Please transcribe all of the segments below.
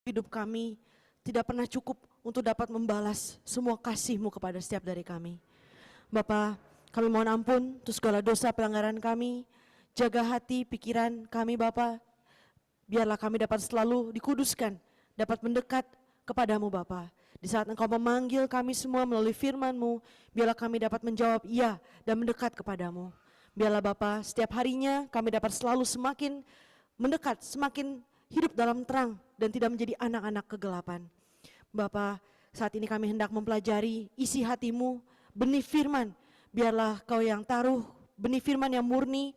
hidup kami tidak pernah cukup untuk dapat membalas semua kasih-Mu kepada setiap dari kami. Bapa, kami mohon ampun untuk segala dosa pelanggaran kami. Jaga hati, pikiran kami Bapa. Biarlah kami dapat selalu dikuduskan, dapat mendekat kepadamu Bapa. Di saat Engkau memanggil kami semua melalui firman-Mu, biarlah kami dapat menjawab iya dan mendekat kepadamu. Biarlah Bapa, setiap harinya kami dapat selalu semakin mendekat, semakin hidup dalam terang dan tidak menjadi anak-anak kegelapan. Bapa, saat ini kami hendak mempelajari isi hati-Mu, benih firman. Biarlah Kau yang taruh benih firman yang murni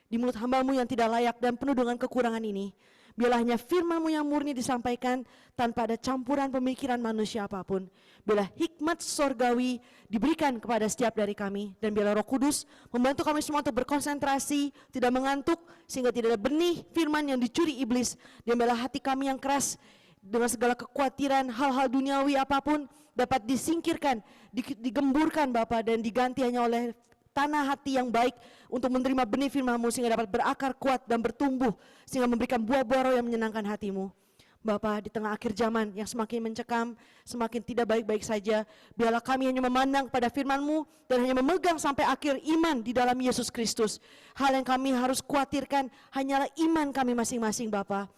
di mulut hamba-Mu yang tidak layak dan penuh dengan kekurangan ini. Biarlah hanya firman-Mu yang murni disampaikan tanpa ada campuran pemikiran manusia apapun. Biarlah hikmat sorgawi diberikan kepada setiap dari kami. Dan biarlah Roh Kudus membantu kami semua untuk berkonsentrasi, tidak mengantuk, sehingga tidak ada benih firman yang dicuri iblis. Dan biarlah hati kami yang keras dengan segala kekhawatiran hal-hal duniawi apapun dapat disingkirkan, digemburkan Bapak, dan diganti hanya oleh tanah hati yang baik untuk menerima benih firman-Mu sehingga dapat berakar kuat dan bertumbuh sehingga memberikan buah-buah roh yang menyenangkan hati-Mu. Bapa, di tengah akhir zaman yang semakin mencekam, semakin tidak baik-baik saja, biarlah kami hanya memandang pada firman-Mu dan hanya memegang sampai akhir iman di dalam Yesus Kristus. Hal yang kami harus khawatirkan hanyalah iman kami masing-masing Bapa.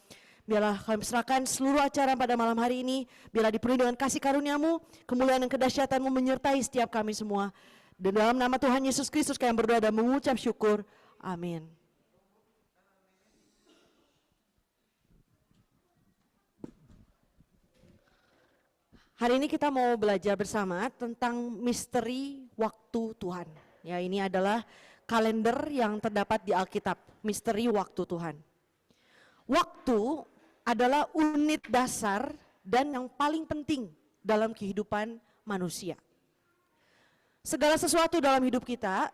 Biarlah kami serahkan seluruh acara pada malam hari ini, biarlah dipenuhi dengan kasih karunia-Mu, kemuliaan dan kedahsyatan-Mu menyertai setiap kami semua. Dan dalam nama Tuhan Yesus Kristus kami berdoa dan mengucap syukur. Amin. Hari ini kita mau belajar bersama tentang misteri waktu Tuhan. Ya, ini adalah kalender yang terdapat di Alkitab, misteri waktu Tuhan. Waktu adalah unit dasar dan yang paling penting dalam kehidupan manusia. Segala sesuatu dalam hidup kita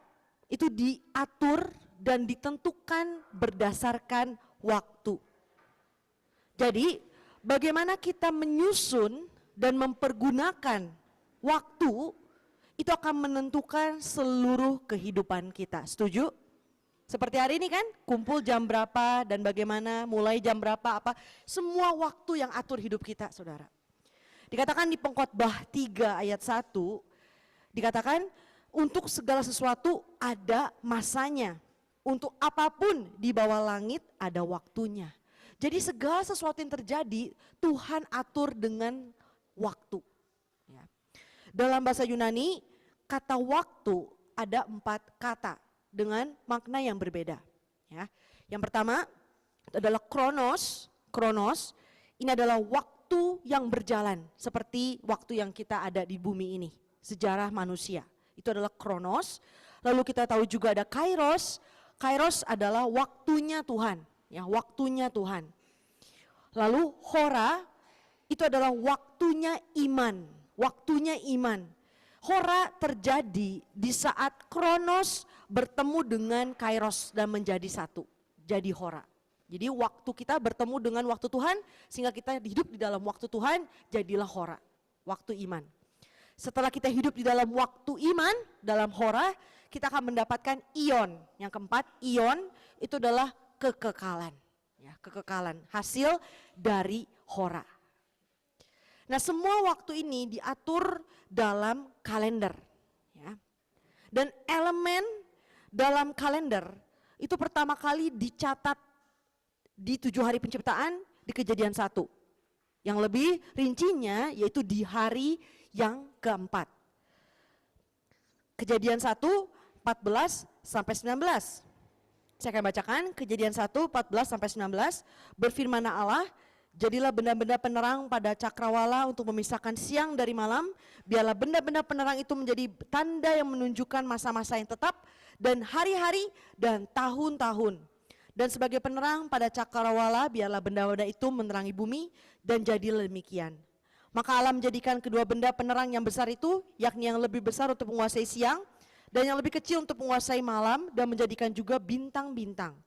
itu diatur dan ditentukan berdasarkan waktu. Jadi bagaimana kita menyusun dan mempergunakan waktu itu akan menentukan seluruh kehidupan kita. Setuju? Seperti hari ini kan, kumpul jam berapa dan bagaimana, mulai jam berapa, apa. Semua waktu yang atur hidup kita, saudara. Dikatakan di Pengkhotbah 3 ayat 1, dikatakan untuk segala sesuatu ada masanya. Untuk apapun di bawah langit ada waktunya. Jadi segala sesuatu yang terjadi Tuhan atur dengan waktu. Ya. Dalam bahasa Yunani kata waktu ada 4 kata dengan makna yang berbeda. Ya. Yang pertama adalah kronos. Kronos ini adalah waktu yang berjalan seperti waktu yang kita ada di bumi ini. Sejarah manusia, itu adalah kronos. Lalu kita tahu juga ada kairos. Kairos adalah waktunya Tuhan, ya, waktunya Tuhan. Lalu hora itu adalah waktunya iman, waktunya iman. Hora terjadi di saat kronos bertemu dengan kairos dan menjadi satu, jadi hora. Jadi waktu kita bertemu dengan waktu Tuhan sehingga kita hidup di dalam waktu Tuhan, jadilah hora, waktu iman. Setelah kita hidup di dalam waktu iman, dalam hora, kita akan mendapatkan ion. Yang keempat, ion itu adalah kekekalan. Ya, kekekalan, hasil dari hora. Nah, semua waktu ini diatur dalam kalender. Ya. Dan elemen dalam kalender itu pertama kali dicatat di 7 hari penciptaan di Kejadian 1. Yang lebih rincinya yaitu di hari yang keempat. Kejadian 1, 14 sampai 19. Saya akan bacakan Kejadian 1, 14 sampai 19. Berfirman Allah, jadilah benda-benda penerang pada cakrawala untuk memisahkan siang dari malam. Biarlah benda-benda penerang itu menjadi tanda yang menunjukkan masa-masa yang tetap dan hari-hari dan tahun-tahun. Dan sebagai penerang pada cakrawala, biarlah benda-benda itu menerangi bumi dan jadilah demikian. Maka Allah menjadikan kedua benda penerang yang besar itu, yakni yang lebih besar untuk menguasai siang dan yang lebih kecil untuk menguasai malam dan menjadikan juga bintang-bintang.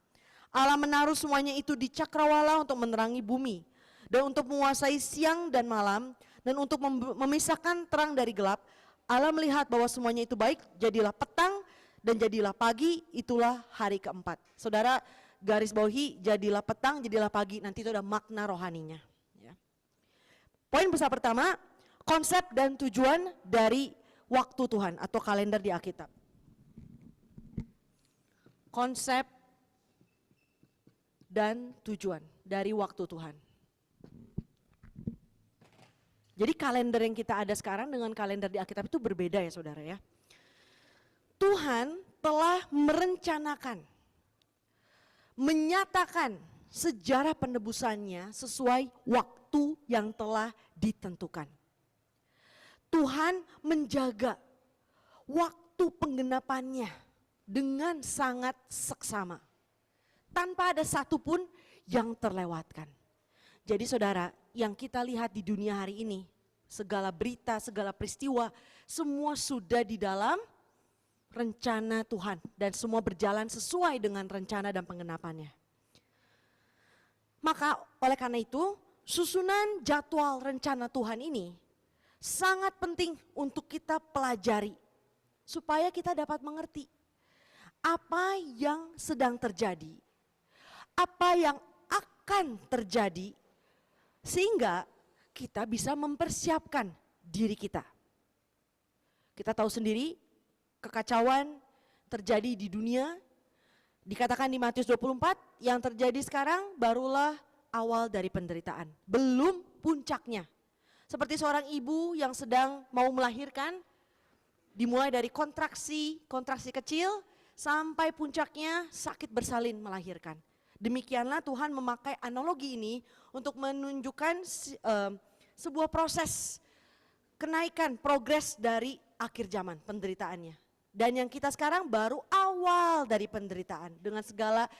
Allah menaruh semuanya itu di cakrawala untuk menerangi bumi dan untuk menguasai siang dan malam dan untuk memisahkan terang dari gelap. Allah melihat bahwa semuanya itu baik, jadilah petang dan jadilah pagi, itulah hari keempat. Saudara garis bawahi, jadilah petang, jadilah pagi, nanti itu ada makna rohaninya. Ya. Poin besar pertama, konsep dan tujuan dari waktu Tuhan atau kalender di Alkitab. Konsep dan tujuan dari waktu Tuhan. Jadi kalender yang kita ada sekarang dengan kalender di Alkitab itu berbeda ya saudara ya. Tuhan telah merencanakan, menyatakan sejarah penebusannya sesuai waktu yang telah ditentukan. Tuhan menjaga waktu penggenapannya dengan sangat seksama, tanpa ada satupun yang terlewatkan. Jadi saudara, yang kita lihat di dunia hari ini, segala berita, segala peristiwa, semua sudah di dalam rencana Tuhan dan semua berjalan sesuai dengan rencana dan penggenapannya. Maka oleh karena itu, susunan jadwal rencana Tuhan ini sangat penting untuk kita pelajari supaya kita dapat mengerti apa yang sedang terjadi, apa yang akan terjadi, sehingga kita bisa mempersiapkan diri kita. Kita tahu sendiri kekacauan terjadi di dunia, dikatakan di Matius 24, yang terjadi sekarang barulah awal dari penderitaan, belum puncaknya. Seperti seorang ibu yang sedang mau melahirkan, dimulai dari kontraksi kecil, sampai puncaknya sakit bersalin melahirkan. Demikianlah Tuhan memakai analogi ini untuk menunjukkan sebuah proses kenaikan, progres dari akhir zaman penderitaannya. Dan yang kita sekarang baru awal dari penderitaan dengan segala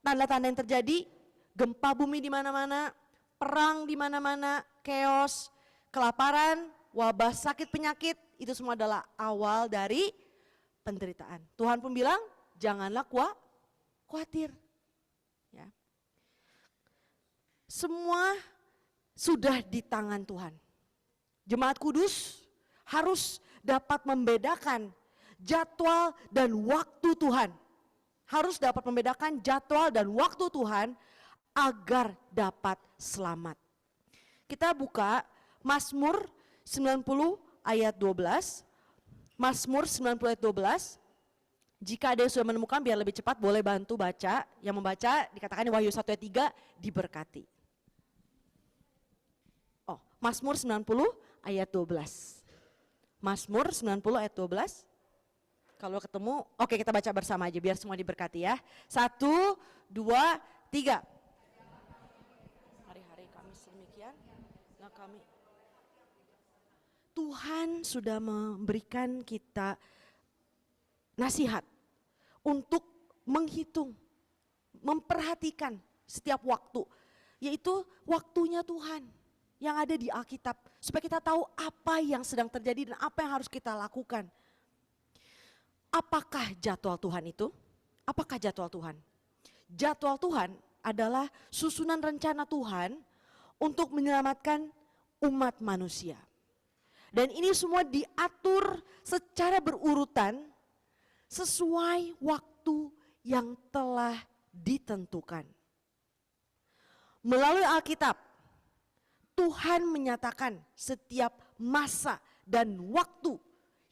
tanda-tanda yang terjadi, gempa bumi di mana-mana, perang di mana-mana, chaos, kelaparan, wabah, sakit, penyakit, itu semua adalah awal dari penderitaan. Tuhan pun bilang, janganlah khawatir. Ya. Semua sudah di tangan Tuhan. Jemaat kudus harus dapat membedakan jadwal dan waktu Tuhan. Harus dapat membedakan jadwal dan waktu Tuhan agar dapat selamat. Kita buka Mazmur 90 ayat 12. Mazmur 90 ayat 12. Jika ada yang sudah menemukan biar lebih cepat boleh bantu baca. Yang membaca dikatakan Wahyu 1 ayat 3 diberkati. Oh, Mazmur 90 ayat 12. Mazmur 90 ayat 12. Kalau ketemu, oke kita baca bersama aja biar semua diberkati ya. 1, 2, 3. Hari-hari kami sedemikian, nah kami. Tuhan sudah memberikan kita nasihat untuk menghitung, memperhatikan setiap waktu, yaitu waktunya Tuhan yang ada di Alkitab, supaya kita tahu apa yang sedang terjadi dan apa yang harus kita lakukan. Apakah jadwal Tuhan itu? Apakah jadwal Tuhan? Jadwal Tuhan adalah susunan rencana Tuhan untuk menyelamatkan umat manusia. Dan ini semua diatur secara berurutan sesuai waktu yang telah ditentukan. Melalui Alkitab, Tuhan menyatakan setiap masa dan waktu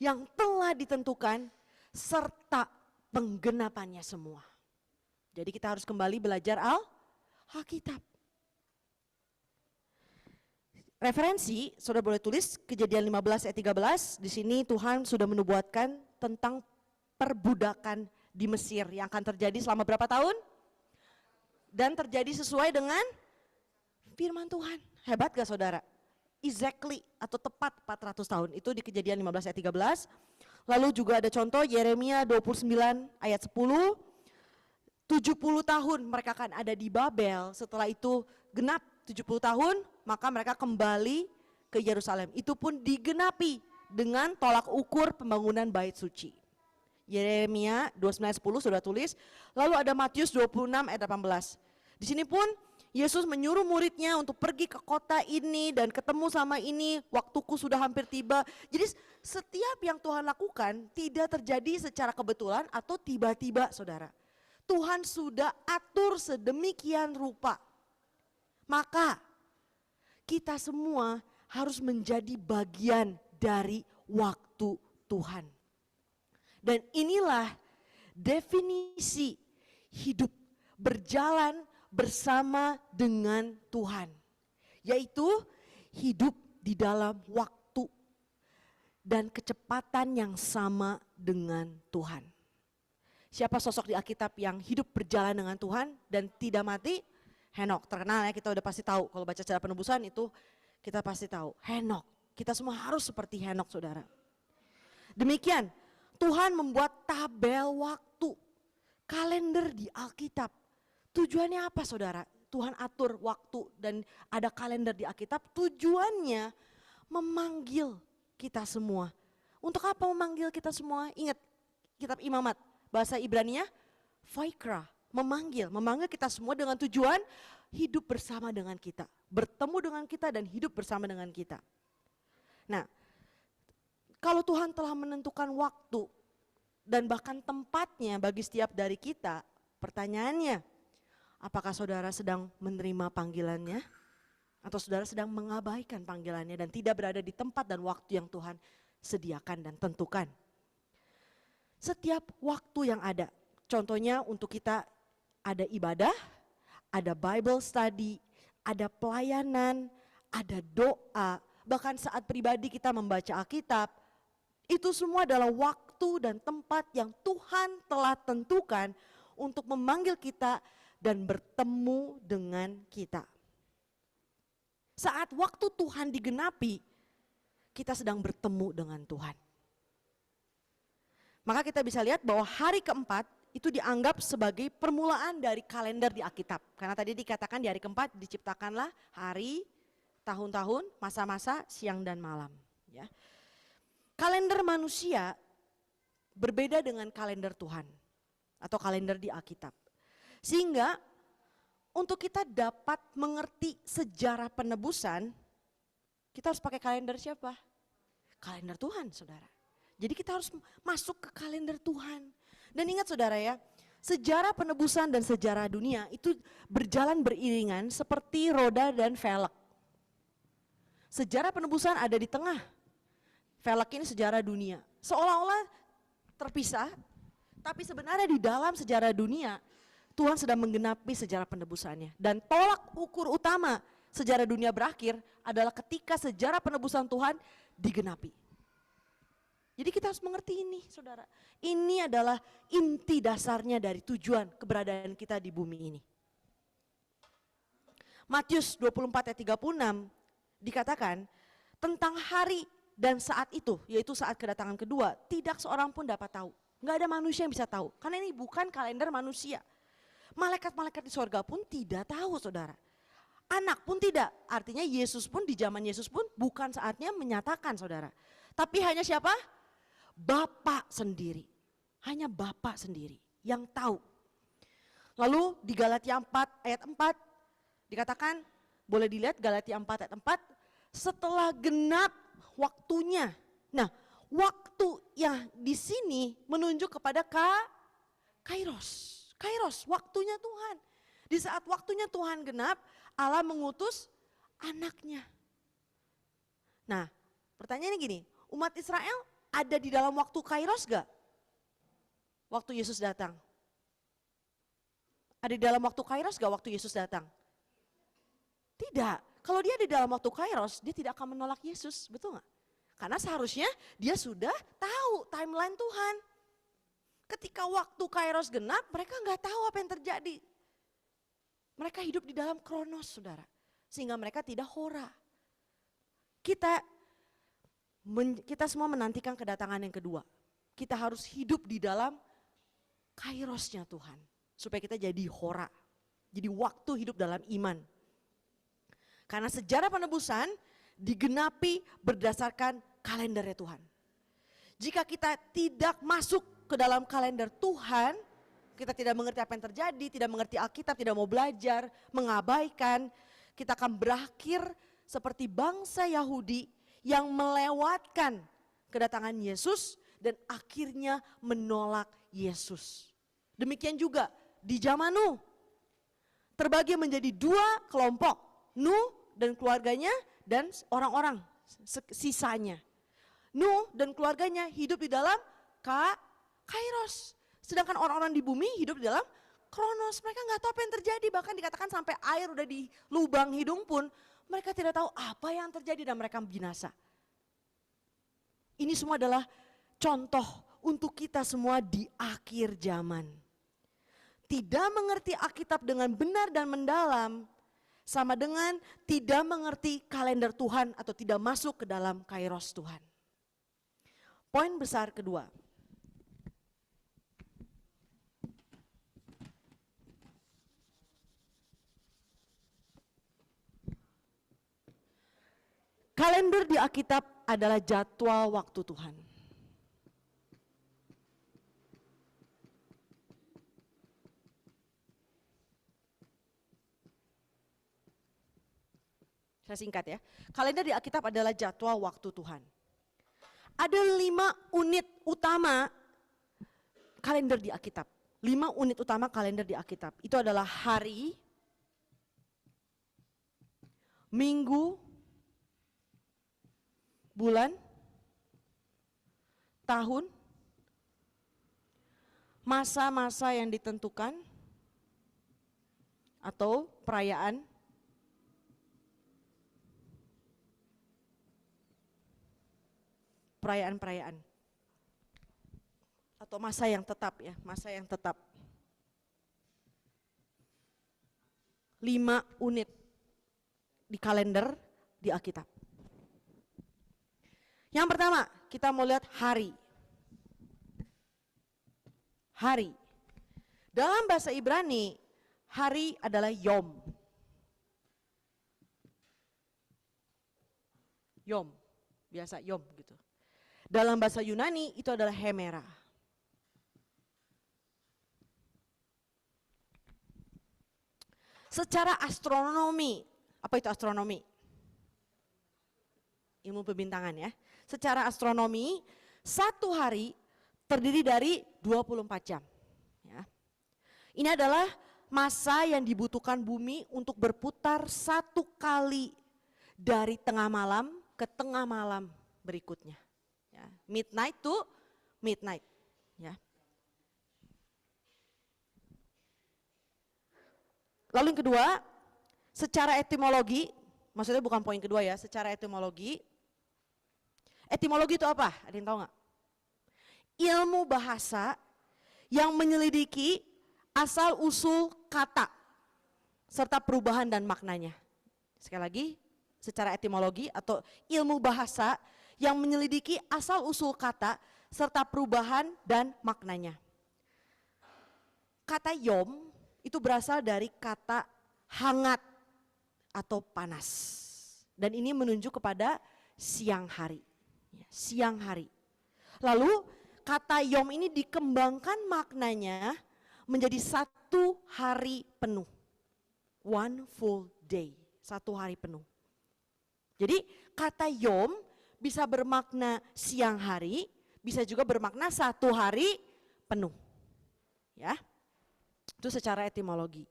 yang telah ditentukan serta penggenapannya semua. Jadi kita harus kembali belajar Alkitab. Referensi, saudara boleh tulis Kejadian 15 ayat 13, di sini Tuhan sudah menubuatkan tentang perbudakan di Mesir yang akan terjadi selama berapa tahun? Dan terjadi sesuai dengan firman Tuhan. Hebat gak saudara? Exactly atau tepat 400 tahun, itu di Kejadian 15 ayat 13. Lalu juga ada contoh Yeremia 29 ayat 10, 70 tahun mereka akan ada di Babel, setelah itu genap 70 tahun maka mereka kembali ke Yerusalem. Itu pun digenapi dengan tolak ukur pembangunan bait suci. Yeremia 29 ayat 10 sudah tulis. Lalu ada Matius 26 ayat 18. Di sini pun Yesus menyuruh muridnya untuk pergi ke kota ini dan ketemu sama ini, waktuku sudah hampir tiba. Jadi setiap yang Tuhan lakukan tidak terjadi secara kebetulan atau tiba-tiba saudara. Tuhan sudah atur sedemikian rupa. Maka kita semua harus menjadi bagian dari waktu Tuhan. Dan inilah definisi hidup berjalan bersama dengan Tuhan, yaitu hidup di dalam waktu dan kecepatan yang sama dengan Tuhan. Siapa sosok di Alkitab yang hidup berjalan dengan Tuhan dan tidak mati? Henok, terkenal ya, kita udah pasti tahu. Kalau baca sejarah penebusan itu kita pasti tahu. Henok, kita semua harus seperti Henok, saudara. Demikian, Tuhan membuat tabel waktu, kalender di Alkitab. Tujuannya apa, saudara? Tuhan atur waktu dan ada kalender di Alkitab, tujuannya memanggil kita semua. Untuk apa memanggil kita semua? Ingat kitab Imamat, bahasa Ibraninya Vaikra, memanggil kita semua dengan tujuan hidup bersama dengan kita, bertemu dengan kita dan hidup bersama dengan kita. Nah, kalau Tuhan telah menentukan waktu dan bahkan tempatnya bagi setiap dari kita, pertanyaannya, apakah saudara sedang menerima panggilannya? Atau saudara sedang mengabaikan panggilannya dan tidak berada di tempat dan waktu yang Tuhan sediakan dan tentukan? Setiap waktu yang ada, contohnya untuk kita ada ibadah, ada Bible study, ada pelayanan, ada doa, bahkan saat pribadi kita membaca Alkitab, itu semua adalah waktu dan tempat yang Tuhan telah tentukan untuk memanggil kita dan bertemu dengan kita. Saat waktu Tuhan digenapi, kita sedang bertemu dengan Tuhan. Maka kita bisa lihat bahwa hari keempat itu dianggap sebagai permulaan dari kalender di Alkitab. Karena tadi dikatakan di hari keempat diciptakanlah hari, tahun-tahun, masa-masa, siang dan malam. Ya. Kalender manusia berbeda dengan kalender Tuhan atau kalender di Alkitab. Sehingga untuk kita dapat mengerti sejarah penebusan, kita harus pakai kalender siapa? Kalender Tuhan, saudara. Jadi kita harus masuk ke kalender Tuhan. Dan ingat saudara ya, sejarah penebusan dan sejarah dunia itu berjalan beriringan seperti roda dan velg. Sejarah penebusan ada di tengah, velg ini sejarah dunia. Seolah-olah terpisah, tapi sebenarnya di dalam sejarah dunia, Tuhan sedang menggenapi sejarah penebusannya. Dan tolak ukur utama sejarah dunia berakhir adalah ketika sejarah penebusan Tuhan digenapi. Jadi kita harus mengerti ini, saudara. Ini adalah inti dasarnya dari tujuan keberadaan kita di bumi ini. Matius 24 ayat 36 dikatakan tentang hari dan saat itu, yaitu saat kedatangan kedua, tidak seorang pun dapat tahu. Nggak ada manusia yang bisa tahu, karena ini bukan kalender manusia. Malaikat-malaikat di sorga pun tidak tahu, saudara. Anak pun tidak, artinya Yesus pun di zaman Yesus pun bukan saatnya menyatakan, saudara. Tapi hanya siapa? Bapa sendiri, hanya Bapa sendiri yang tahu. Lalu di Galatia 4 ayat 4 dikatakan, boleh dilihat Galatia 4 ayat 4, setelah genap waktunya. Nah, waktu yang di sini menunjuk kepada Kairos. Kairos, waktunya Tuhan. Di saat waktunya Tuhan genap, Allah mengutus anaknya. Nah, pertanyaannya gini, umat Israel ada di dalam waktu Kairos gak? Waktu Yesus datang. Ada di dalam waktu Kairos gak waktu Yesus datang? Tidak. Kalau dia di dalam waktu Kairos, dia tidak akan menolak Yesus, betul gak? Karena seharusnya dia sudah tahu timeline Tuhan. Ketika waktu Kairos genap, mereka gak tahu apa yang terjadi. Mereka hidup di dalam kronos, saudara. Sehingga mereka tidak hora. Kita semua menantikan kedatangan yang kedua. Kita harus hidup di dalam kairosnya Tuhan. Supaya kita jadi hora. Jadi waktu hidup dalam iman. Karena sejarah penebusan digenapi berdasarkan kalendernya Tuhan. Jika kita tidak masuk ke dalam kalender Tuhan, kita tidak mengerti apa yang terjadi, tidak mengerti Alkitab, tidak mau belajar, mengabaikan, kita akan berakhir seperti bangsa Yahudi yang melewatkan kedatangan Yesus dan akhirnya menolak Yesus. Demikian juga di zaman Nuh, terbagi menjadi dua kelompok, Nuh dan keluarganya dan orang-orang sisanya. Nuh dan keluarganya hidup di dalam Kairos. Sedangkan orang-orang di bumi hidup di dalam Kronos. Mereka nggak tahu apa yang terjadi, bahkan dikatakan sampai air udah di lubang hidung pun mereka tidak tahu apa yang terjadi dan mereka binasa. Ini semua adalah contoh untuk kita semua di akhir zaman. Tidak mengerti Alkitab dengan benar dan mendalam sama dengan tidak mengerti kalender Tuhan atau tidak masuk ke dalam Kairos Tuhan. Poin besar kedua. Kalender di Alkitab adalah jadwal waktu Tuhan. Saya singkat ya. Kalender di Alkitab adalah jadwal waktu Tuhan. Ada 5 unit utama kalender di Alkitab. 5 unit utama kalender di Alkitab. Itu adalah hari, minggu, bulan, tahun, masa-masa yang ditentukan, atau perayaan, perayaan-perayaan. Atau masa yang tetap ya, masa yang tetap. 5 unit di kalender di Alkitab. Yang pertama, kita mau lihat hari. Hari. Dalam bahasa Ibrani, hari adalah Yom. Yom, biasa Yom gitu. Dalam bahasa Yunani itu adalah Hemera. Secara astronomi, apa itu astronomi? Ilmu pembintangan ya. Secara astronomi, satu hari terdiri dari 24 jam. Ya. Ini adalah masa yang dibutuhkan bumi untuk berputar satu kali dari tengah malam ke tengah malam berikutnya. Ya. Midnight to midnight. Ya. Lalu yang kedua, secara etimologi, maksudnya bukan poin kedua ya, secara etimologi. Etimologi itu apa? Ada yang tahu nggak? Ilmu bahasa yang menyelidiki asal-usul kata serta perubahan dan maknanya. Sekali lagi, secara etimologi atau ilmu bahasa yang menyelidiki asal-usul kata serta perubahan dan maknanya. Kata Yom itu berasal dari kata hangat atau panas. Dan ini menunjuk kepada siang hari. Siang hari. Lalu kata Yom ini dikembangkan maknanya menjadi satu hari penuh. One full day, satu hari penuh. Jadi kata Yom bisa bermakna siang hari, bisa juga bermakna satu hari penuh. Ya. Itu secara etimologi.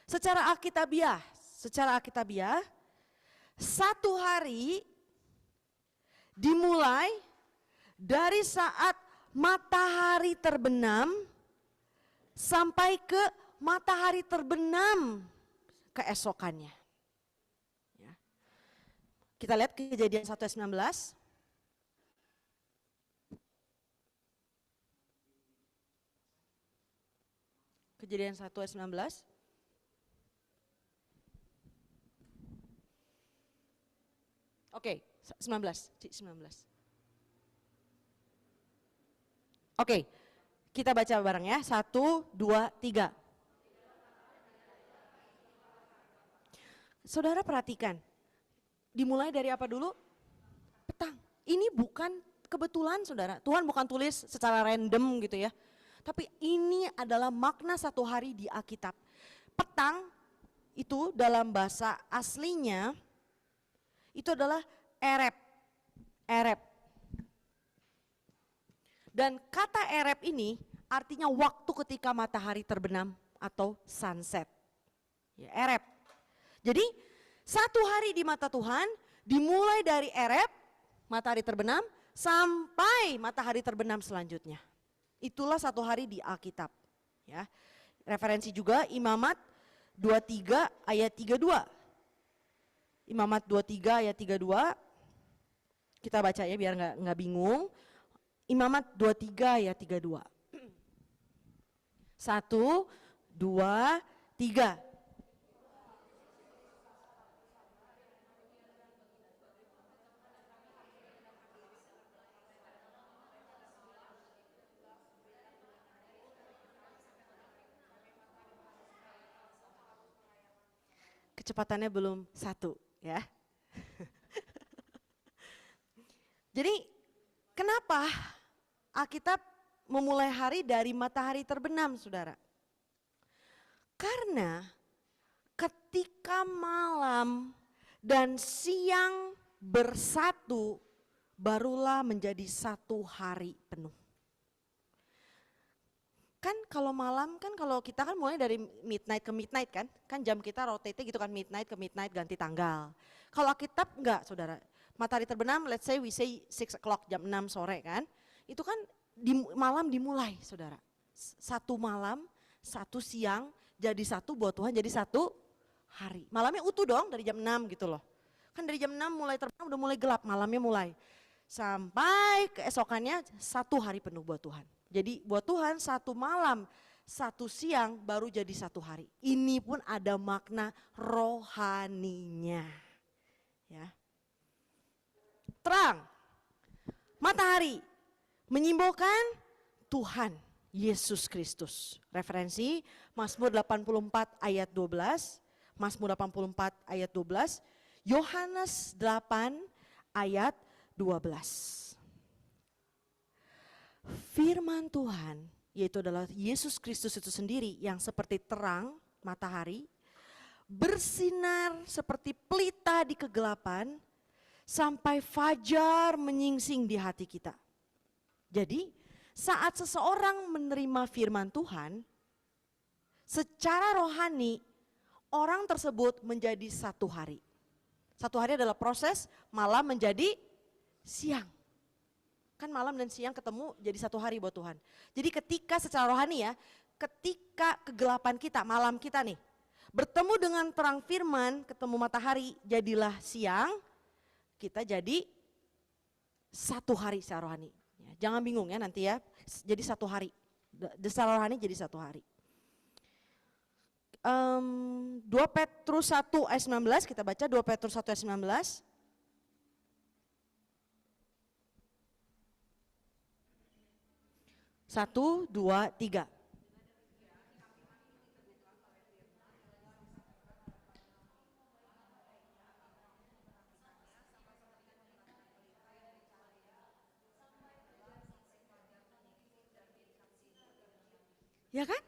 Secara Alkitabiah, satu hari dimulai dari saat matahari terbenam sampai ke matahari terbenam keesokannya. Ya. Kita lihat Kejadian 1 ayat 19. Kejadian 1 ayat 19. Oke, 19. Oke, kita baca bareng ya. 1, 2, 3. Saudara perhatikan, dimulai dari apa dulu? Petang. Ini bukan kebetulan saudara, Tuhan bukan tulis secara random gitu ya. Tapi ini adalah makna satu hari di Alkitab. Petang itu dalam bahasa aslinya itu adalah erep. Dan kata erep ini artinya waktu ketika matahari terbenam atau sunset. Ya, erep. Jadi satu hari di mata Tuhan Dimulai dari Ereb, matahari terbenam, sampai matahari terbenam selanjutnya. Itulah satu hari di Alkitab. Ya. Referensi juga Imamat 23 ayat 32. Imamat 23 ayat 32. Kita baca ya biar nggak bingung. Imamat 23 ayat 32. 1, 2, 3. Kecepatannya belum 1 ya. Jadi kenapa Alkitab memulai hari dari matahari terbenam, saudara? Karena ketika malam dan siang bersatu, barulah menjadi satu hari penuh. Kan kalau malam kan kalau kita kan mulai dari midnight ke midnight kan jam kita rotate gitu kan, midnight ke midnight ganti tanggal. Kalau Alkitab enggak, saudara. Matahari terbenam, let's say we say 6 o'clock, jam 6 sore kan. Itu kan malam dimulai, saudara. Satu malam, satu siang, jadi satu buat Tuhan, jadi satu hari. Malamnya utuh dong dari jam 6 gitu loh. Kan dari jam 6 mulai terbenam udah mulai gelap, malamnya mulai. Sampai keesokannya satu hari penuh buat Tuhan. Jadi buat Tuhan satu malam, satu siang baru jadi satu hari. Ini pun ada makna rohaninya. Ya. Terang, matahari menyimbolkan Tuhan Yesus Kristus. Referensi Mazmur 84 ayat 12, Mazmur 84 ayat 12, Yohanes 8 ayat 12. Firman Tuhan, yaitu adalah Yesus Kristus itu sendiri yang seperti terang matahari, bersinar seperti pelita di kegelapan, sampai fajar menyingsing di hati kita. Jadi saat seseorang menerima firman Tuhan, secara rohani orang tersebut menjadi satu hari. Satu hari adalah proses malam menjadi siang. Kan malam dan siang ketemu jadi satu hari buat Tuhan. Jadi ketika secara rohani ya, ketika kegelapan kita, malam kita nih, bertemu dengan terang firman, ketemu matahari, jadilah siang, kita jadi satu hari secara rohani. Jangan bingung ya nanti ya, jadi satu hari. Secara rohani jadi satu hari. 2 Petrus 1 ayat 19, kita baca 2 Petrus 1 ayat 19. Satu, dua, tiga. Ya kan?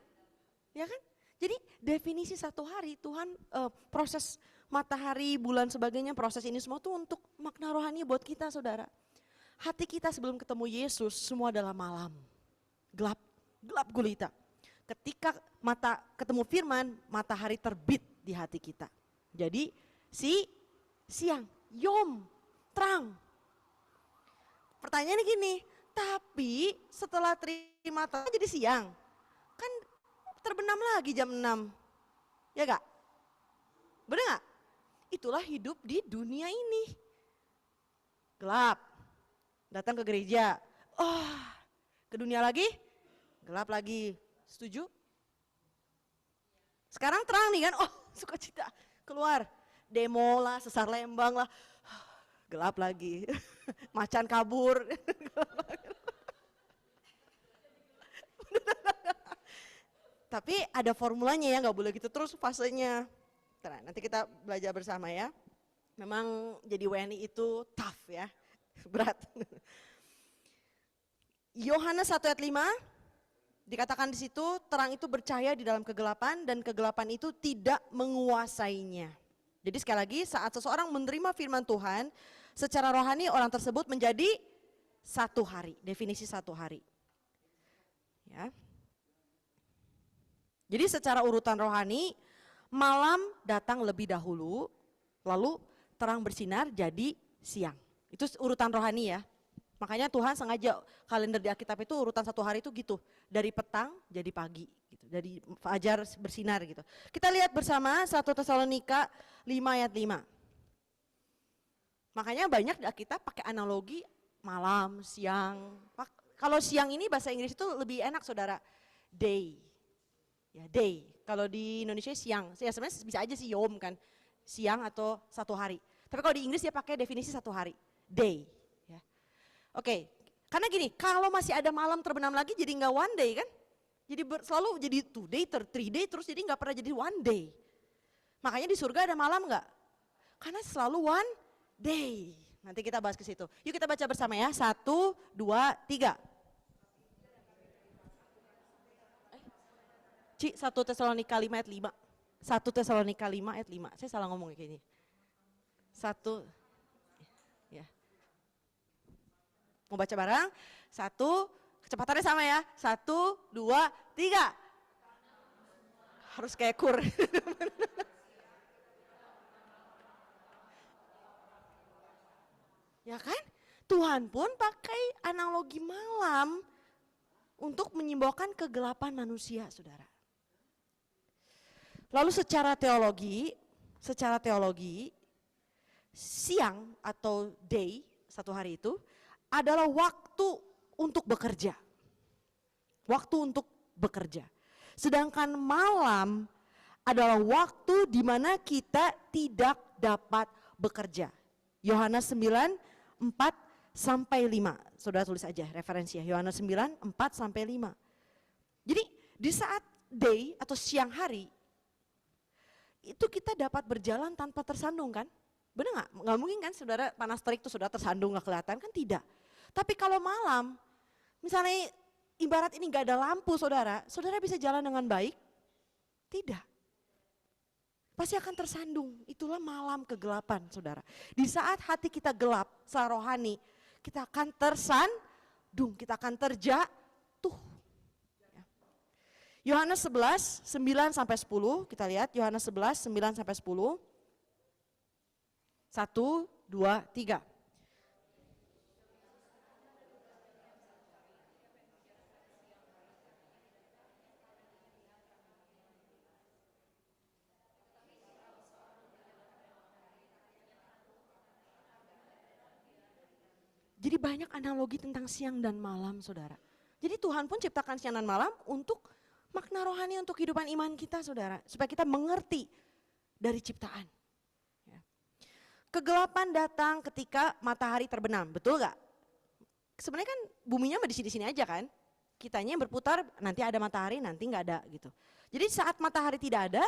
Ya kan? Jadi definisi satu hari Tuhan proses matahari, bulan sebagainya, proses ini semua tuh untuk makna rohani buat kita, saudara. Hati kita sebelum ketemu Yesus semua adalah malam. Gelap, gelap gulita. Ketika mata ketemu firman, matahari terbit di hati kita. Jadi siang, yom, terang. Pertanyaannya gini, tapi setelah terima terang jadi siang, kan terbenam lagi jam 6, ya gak? Bener gak? Itulah hidup di dunia ini. Gelap, datang ke gereja, ke dunia lagi, gelap lagi, setuju? Sekarang terang nih kan, sukacita, keluar, demo lah, sesar Lembang lah, gelap lagi, macan kabur. Tapi ada formulanya ya, nggak boleh gitu terus fasenya. Nanti kita belajar bersama ya. Memang jadi WNI itu tough ya, berat. Yohanes 1 ayat 5 dikatakan di situ, terang itu bercahaya di dalam kegelapan dan kegelapan itu tidak menguasainya. Jadi sekali lagi, saat seseorang menerima firman Tuhan, secara rohani orang tersebut menjadi satu hari, definisi satu hari. Ya. Jadi secara urutan rohani, malam datang lebih dahulu, lalu terang bersinar jadi siang. Itu urutan rohani ya. Makanya Tuhan sengaja kalender di Alkitab itu urutan satu hari itu gitu. Dari petang jadi pagi, gitu. Dari fajar bersinar gitu. Kita lihat bersama 1 Tesalonika 5 ayat 5. Makanya banyak di Alkitab pakai analogi malam, siang. Kalau siang ini bahasa Inggris itu lebih enak saudara, day. Ya, day. Kalau di Indonesia siang, ya sebenarnya bisa aja sih yom kan, siang atau satu hari. Tapi kalau di Inggris dia pakai definisi satu hari, day. Ya. Oke, karena gini, kalau masih ada malam terbenam lagi jadi nggak one day kan, jadi selalu jadi 2 day, 3 day terus jadi nggak pernah jadi one day. Makanya di surga ada malam nggak? Karena selalu one day. Nanti kita bahas ke situ. Yuk kita baca bersama ya, 1, 2, 3. Ci, 1 Tesalonika 5 ayat 5. 1 Tesalonika 5 ayat 5. Saya salah ngomong kayaknya. 1, ya. Mau baca bareng? 1, kecepatannya sama ya. 1, 2, 3. Harus kayak kur. Ya kan? Tuhan pun pakai analogi malam untuk menyimbolkan kegelapan manusia, saudara. Lalu secara teologi, siang atau day, satu hari itu adalah waktu untuk bekerja. Waktu untuk bekerja. Sedangkan malam adalah waktu di mana kita tidak dapat bekerja. Yohanes 9, 4 sampai 5. Saudara tulis aja referensinya, Yohanes 9, 4 sampai 5. Jadi di saat day atau siang hari, itu kita dapat berjalan tanpa tersandung kan? Benar nggak? Nggak mungkin kan saudara panas terik tuh saudara tersandung nggak kelihatan kan? Tidak. Tapi kalau malam, misalnya ibarat ini nggak ada lampu saudara bisa jalan dengan baik? Tidak. Pasti akan tersandung, itulah malam kegelapan saudara. Di saat hati kita gelap, secara rohani, kita akan tersandung, kita akan terjatuh. Yohanes 11, 9 sampai 10, kita lihat Yohanes 11, 9 sampai 10. 1, 2, 3. Jadi banyak analogi tentang siang dan malam saudara. Jadi Tuhan pun ciptakan siang dan malam untuk makna rohani untuk kehidupan iman kita saudara. Supaya kita mengerti dari ciptaan. Kegelapan datang ketika matahari terbenam, betul gak? Sebenarnya kan buminya di sini-sini aja kan? Kitanya yang berputar, nanti ada matahari, nanti nggak ada gitu. Jadi saat matahari tidak ada,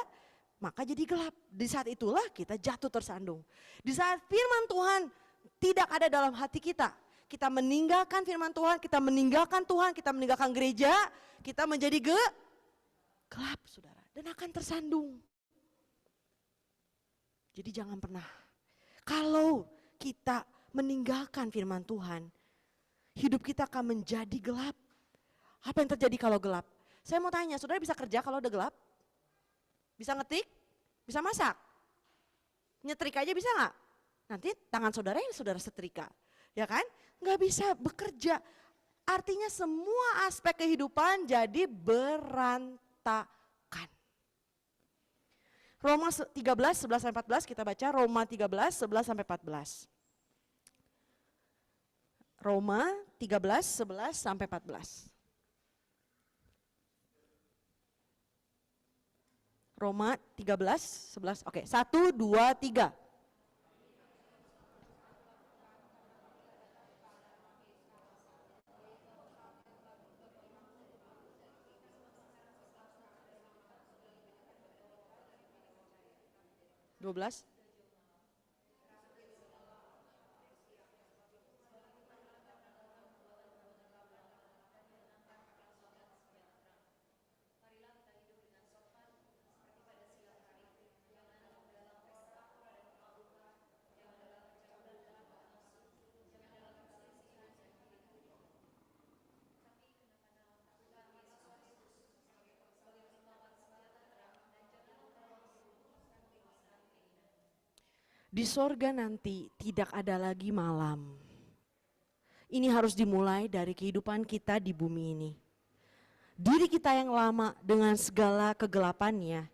maka jadi gelap. Di saat itulah kita jatuh tersandung. Di saat firman Tuhan tidak ada dalam hati kita meninggalkan firman Tuhan, kita meninggalkan Tuhan, kita meninggalkan gereja, kita menjadi gelap saudara. Dan akan tersandung. Jadi jangan pernah. Kalau kita meninggalkan firman Tuhan, hidup kita akan menjadi gelap. Apa yang terjadi kalau gelap? Saya mau tanya, saudara bisa kerja kalau udah gelap? Bisa ngetik? Bisa masak? Nyetrika aja bisa nggak? Nanti tangan saudara yang saudara setrika, ya kan? Nggak bisa bekerja. Artinya semua aspek kehidupan jadi berantakan. Roma 13, 11 sampai 14 kita baca, Roma 13, 11 sampai 14. Roma 13, 11 sampai 14. Roma 13, 11, oke, 1, 2, 3. Dua belas. Di sorga nanti tidak ada lagi malam. Ini harus dimulai dari kehidupan kita di bumi ini. Diri kita yang lama dengan segala kegelapannya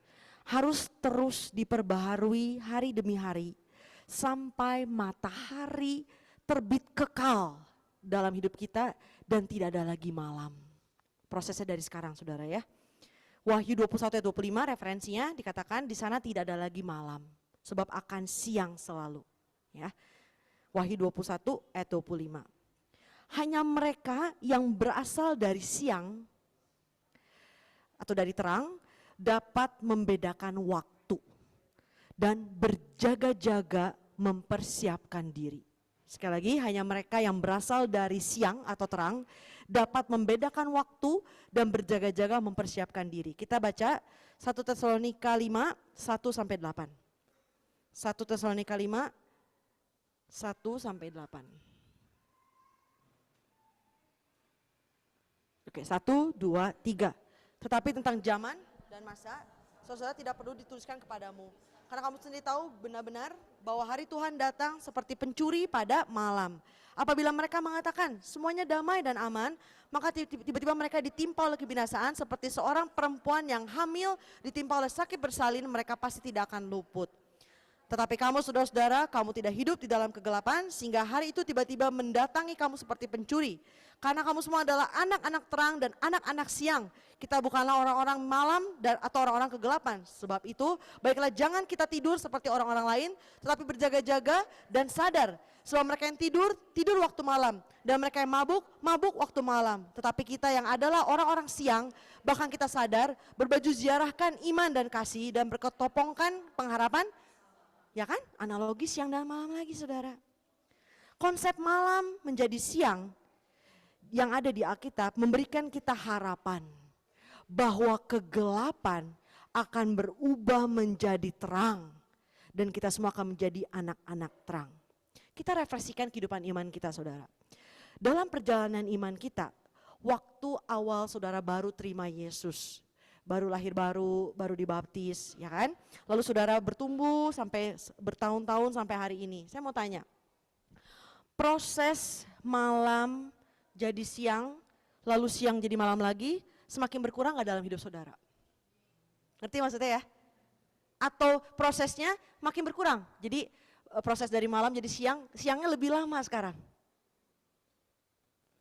harus terus diperbaharui hari demi hari sampai matahari terbit kekal dalam hidup kita dan tidak ada lagi malam. Prosesnya dari sekarang, saudara ya. Wahyu 21 ayat 25 referensinya dikatakan di sana tidak ada lagi malam, sebab akan siang selalu. Ya. Wahyu 21 ayat 25. Hanya mereka yang berasal dari siang atau dari terang dapat membedakan waktu dan berjaga-jaga mempersiapkan diri. Sekali lagi, hanya mereka yang berasal dari siang atau terang dapat membedakan waktu dan berjaga-jaga mempersiapkan diri. Kita baca 1 Tesalonika 5, 1 sampai 8. 1 Tesalonika 5, 1 sampai 8. Oke, 1, 2, 3. Tetapi tentang zaman dan masa, saudara tidak perlu dituliskan kepadamu. Karena kamu sendiri tahu benar-benar bahwa hari Tuhan datang seperti pencuri pada malam. Apabila mereka mengatakan semuanya damai dan aman, maka tiba-tiba mereka ditimpa oleh kebinasaan seperti seorang perempuan yang hamil ditimpa oleh sakit bersalin, mereka pasti tidak akan luput. Tetapi kamu saudara-saudara, kamu tidak hidup di dalam kegelapan sehingga hari itu tiba-tiba mendatangi kamu seperti pencuri. Karena kamu semua adalah anak-anak terang dan anak-anak siang. Kita bukanlah orang-orang malam atau orang-orang kegelapan. Sebab itu baiklah jangan kita tidur seperti orang-orang lain, tetapi berjaga-jaga dan sadar. Sebab mereka yang tidur, tidur waktu malam. Dan mereka yang mabuk, mabuk waktu malam. Tetapi kita yang adalah orang-orang siang, bahkan kita sadar, berbaju ziarahkan iman dan kasih dan berketopongkan pengharapan. Ya kan? Analogi siang dan malam lagi, saudara. Konsep malam menjadi siang yang ada di Alkitab memberikan kita harapan bahwa kegelapan akan berubah menjadi terang dan kita semua akan menjadi anak-anak terang. Kita refleksikan kehidupan iman kita, saudara. Dalam perjalanan iman kita, waktu awal saudara baru terima Yesus, baru lahir baru dibaptis, ya kan? Lalu saudara bertumbuh sampai bertahun-tahun sampai hari ini. Saya mau tanya, proses malam jadi siang, lalu siang jadi malam lagi, semakin berkurang gak dalam hidup saudara? Ngerti maksudnya ya? Atau prosesnya makin berkurang, jadi proses dari malam jadi siang, siangnya lebih lama sekarang?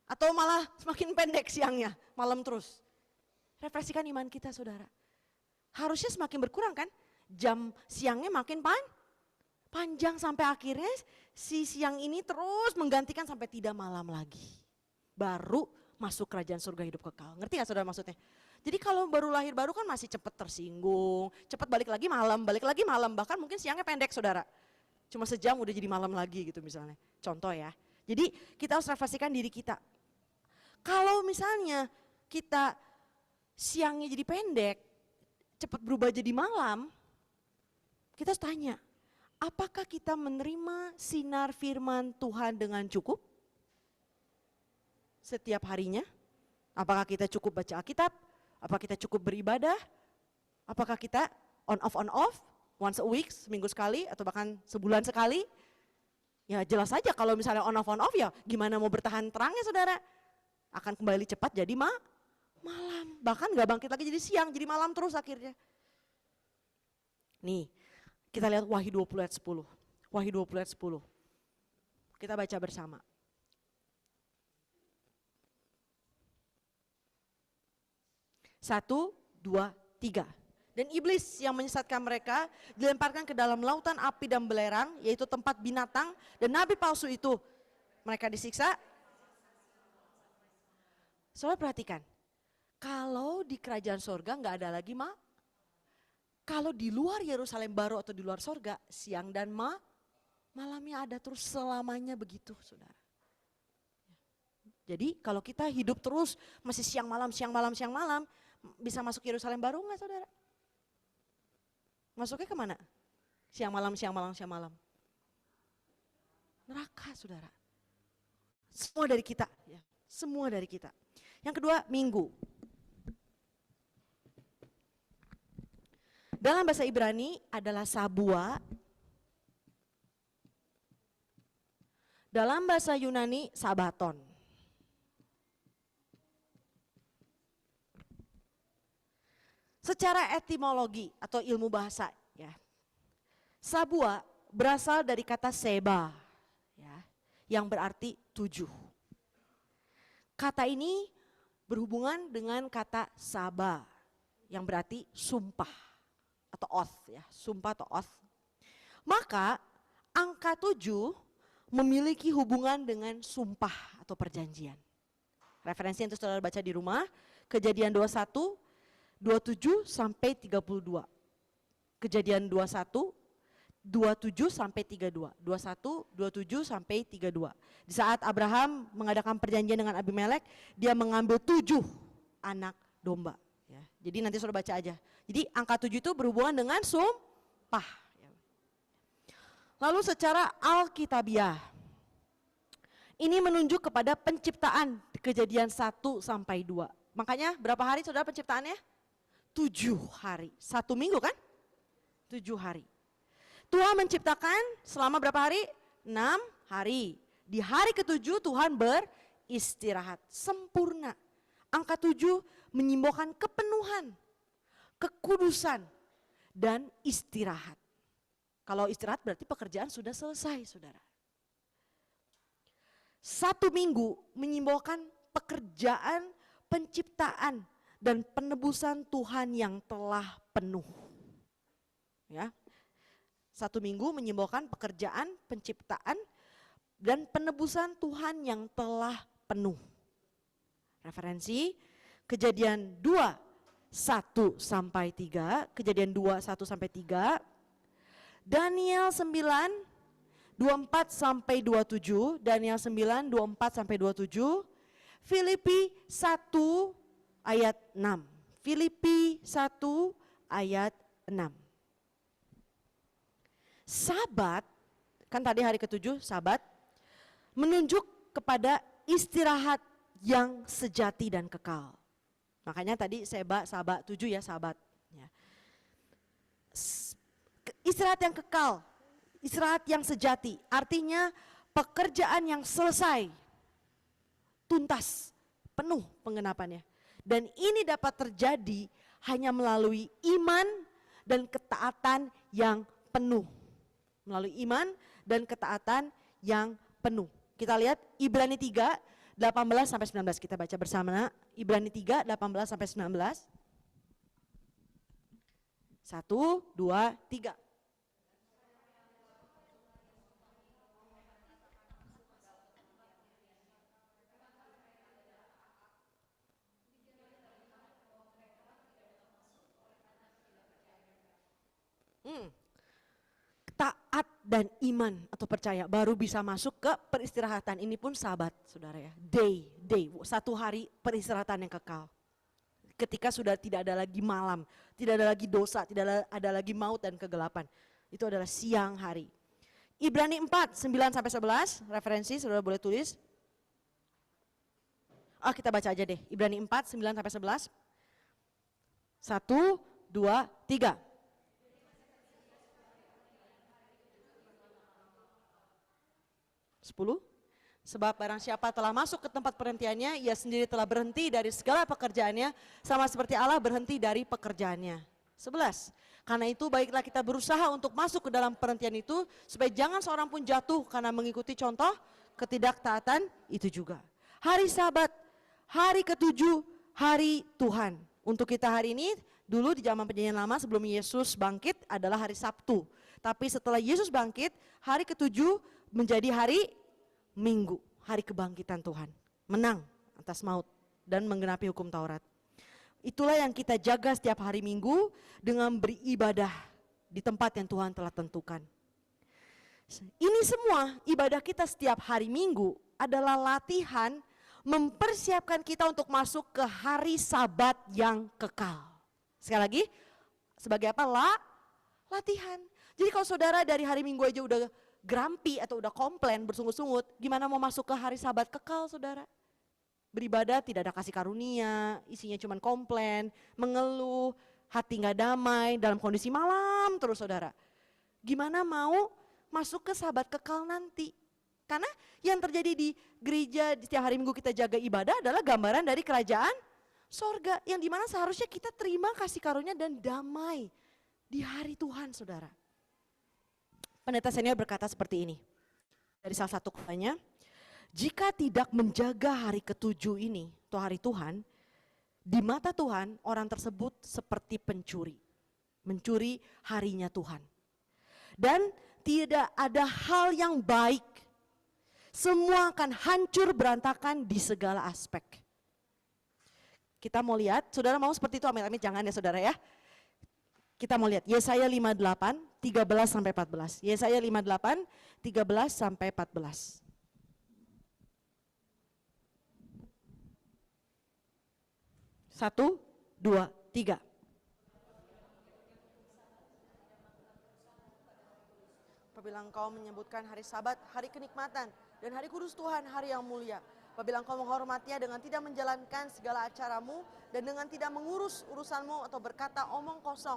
Atau malah semakin pendek siangnya, malam terus? Refleksikan iman kita, saudara. Harusnya semakin berkurang kan? Jam siangnya makin panjang sampai akhirnya si siang ini terus menggantikan sampai tidak malam lagi. Baru masuk kerajaan surga hidup kekal. Ngerti gak saudara maksudnya? Jadi kalau baru lahir baru kan masih cepat tersinggung, cepat balik lagi malam, bahkan mungkin siangnya pendek, saudara. Cuma sejam udah jadi malam lagi gitu misalnya. Contoh ya. Jadi kita harus refleksikan diri kita. Kalau misalnya kita siangnya jadi pendek, cepat berubah jadi malam, kita harus tanya, apakah kita menerima sinar firman Tuhan dengan cukup? Setiap harinya? Apakah kita cukup baca Alkitab? Apakah kita cukup beribadah? Apakah kita on off, once a week, seminggu sekali, atau bahkan sebulan sekali? Ya jelas saja kalau misalnya on off ya gimana mau bertahan terangnya, saudara? Akan kembali cepat jadi malam, bahkan gak bangkit lagi jadi siang, jadi malam terus akhirnya. Nih, kita lihat Wahyu 20 ayat 10. Wahyu 20 ayat 10. Kita baca bersama. Satu, dua, tiga. Dan iblis yang menyesatkan mereka dilemparkan ke dalam lautan api dan belerang, yaitu tempat binatang, dan nabi palsu itu. Mereka disiksa. Saudara perhatikan, kalau di kerajaan sorga nggak ada lagi kalau di luar Yerusalem baru atau di luar sorga, siang dan malamnya ada terus selamanya begitu, saudara. Jadi kalau kita hidup terus masih siang malam, bisa masuk Yerusalem baru nggak, saudara? Masuknya kemana? Siang malam. Neraka, saudara. Semua dari kita, ya. Semua dari kita. Yang kedua, minggu. Dalam bahasa Ibrani adalah sabua, Dalam bahasa Yunani, sabaton. Secara etimologi atau ilmu bahasa, ya, sabua berasal dari kata seba, ya, yang berarti 7. Kata ini berhubungan dengan kata saba, yang berarti sumpah atau oath, ya, sumpah atau oath. Maka angka 7 memiliki hubungan dengan sumpah atau perjanjian. Referensi yang saudara baca di rumah, Kejadian 21, 27 sampai 32. Kejadian 21, 27 sampai 32. 21, 27 sampai 32. Di saat Abraham mengadakan perjanjian dengan Abimelek, dia mengambil 7 anak domba. Ya, jadi nanti saudara baca aja. Jadi angka 7 itu berhubungan dengan sumpah. Lalu secara alkitabiah, ini menunjuk kepada penciptaan Kejadian 1 sampai 2. Makanya berapa hari saudara penciptaannya? 7 hari, 1 minggu kan? 7 hari. Tuhan menciptakan selama berapa hari? 6 hari. Di hari ke-7 Tuhan beristirahat, sempurna. Angka 7 menyimbolkan kepenuhan, kekudusan, dan istirahat. Kalau istirahat berarti pekerjaan sudah selesai, saudara. 1 minggu menyimbolkan pekerjaan, penciptaan, dan penebusan Tuhan yang telah penuh. Ya, 1 minggu menyimbolkan pekerjaan, penciptaan, dan penebusan Tuhan yang telah penuh. Referensi Kejadian 2, 1 sampai 3, Kejadian 2, 1 sampai 3, Daniel 9, 24 sampai 27, Daniel 9, 24 sampai 27, Filipi 1 ayat 6. Filipi 1 ayat 6. Sabat, kan tadi hari ke-7 sabat, menunjuk kepada istirahat yang sejati dan kekal. Makanya tadi sabat 7 ya, sabat. Ya. Istirahat yang kekal, istirahat yang sejati, artinya pekerjaan yang selesai, tuntas, penuh penggenapannya. Dan ini dapat terjadi hanya melalui iman dan ketaatan yang penuh. Melalui iman dan ketaatan yang penuh. Kita lihat Ibrani 3, 18 sampai 19, kita baca bersama. Ibrani 3, 18 sampai 19. 1, 2, 3. Taat dan iman atau percaya baru bisa masuk ke peristirahatan. Ini pun sabat, saudara ya. Day, 1 hari peristirahatan yang kekal. Ketika sudah tidak ada lagi malam, tidak ada lagi dosa, tidak ada lagi maut dan kegelapan. Itu adalah siang hari. Ibrani 4, 9 sampai 11, referensi saudara boleh tulis. Kita baca aja deh. Ibrani 4, 9 sampai 11. 1, 2, 3. Sebab barang siapa telah masuk ke tempat perhentiannya, ia sendiri telah berhenti dari segala pekerjaannya, sama seperti Allah berhenti dari pekerjaannya. 11. Karena itu baiklah kita berusaha untuk masuk ke dalam perhentian itu, supaya jangan seorang pun jatuh karena mengikuti contoh ketidaktaatan itu juga. Hari Sabat, hari ke-7, hari Tuhan. Untuk kita hari ini, dulu di zaman perjanjian lama sebelum Yesus bangkit adalah hari Sabtu. Tapi setelah Yesus bangkit, hari ke-7 menjadi hari Minggu, hari kebangkitan Tuhan. Menang atas maut dan menggenapi hukum Taurat. Itulah yang kita jaga setiap hari Minggu dengan beribadah di tempat yang Tuhan telah tentukan. Ini semua ibadah kita setiap hari Minggu adalah latihan mempersiapkan kita untuk masuk ke hari Sabat yang kekal. Sekali lagi, sebagai apa? Latihan. Jadi kalau saudara dari hari Minggu aja udah grumpy atau udah komplain bersungut-sungut, gimana mau masuk ke hari Sabat kekal, saudara? Beribadah tidak ada kasih karunia, isinya cuma komplain, mengeluh, hati gak damai, dalam kondisi malam terus, saudara. Gimana mau masuk ke Sabat kekal nanti? Karena yang terjadi di gereja di setiap hari Minggu kita jaga ibadah adalah gambaran dari kerajaan sorga. Yang dimana seharusnya kita terima kasih karunia dan damai di hari Tuhan, saudara. Pendeta senior berkata seperti ini, dari salah satu khotbahnya, jika tidak menjaga hari ketujuh ini, atau hari Tuhan, di mata Tuhan orang tersebut seperti pencuri, mencuri harinya Tuhan. Dan tidak ada hal yang baik, semua akan hancur berantakan di segala aspek. Kita mau lihat, saudara mau seperti itu, amit-amit jangan ya saudara ya. Kita mau lihat Yesaya 58, 13-14. Yesaya 58, 13-14. Satu, dua, tiga. Apabila engkau menyebutkan hari Sabat, hari kenikmatan, dan hari kudus Tuhan, hari yang mulia. Apabila engkau menghormatinya dengan tidak menjalankan segala acaramu, dan dengan tidak mengurus urusanmu atau berkata omong kosong,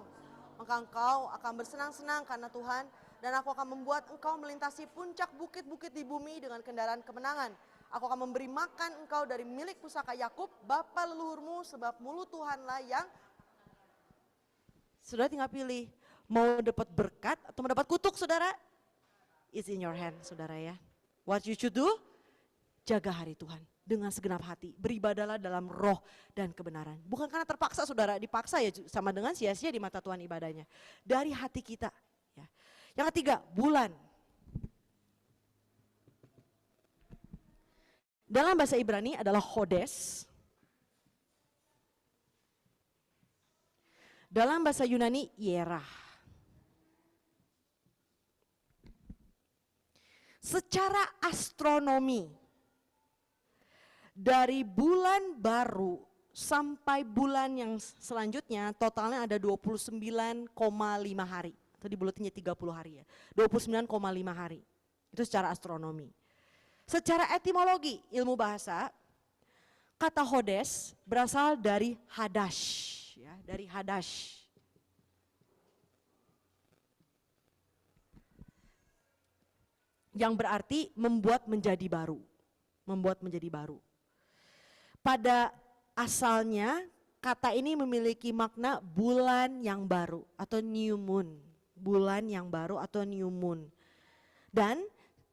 maka engkau akan bersenang-senang karena Tuhan, dan aku akan membuat engkau melintasi puncak bukit-bukit di bumi dengan kendaraan kemenangan. Aku akan memberi makan engkau dari milik pusaka Yakub, bapa leluhurmu, sebab mulut Tuhanlah yang... Saudara tinggal pilih, mau dapat berkat atau mendapat kutuk, saudara? It's in your hand, saudara ya. What you should do? Jaga hari Tuhan dengan segenap hati, beribadahlah dalam roh dan kebenaran. Bukan karena terpaksa saudara, dipaksa ya sama dengan sia-sia di mata Tuhan ibadahnya. Dari hati kita. Ya. Yang ketiga, bulan. Dalam bahasa Ibrani adalah Hodes. Dalam bahasa Yunani, Yerah. Secara astronomi, dari bulan baru sampai bulan yang selanjutnya totalnya ada 29,5 hari. Atau dibulatinnya 30 hari ya. 29,5 hari. Itu secara astronomi. Secara etimologi, ilmu bahasa, kata Hodes berasal dari Hadash. Ya, dari Hadash. Yang berarti membuat menjadi baru. Membuat menjadi baru. Pada asalnya kata ini memiliki makna bulan yang baru atau new moon. Bulan yang baru atau new moon. Dan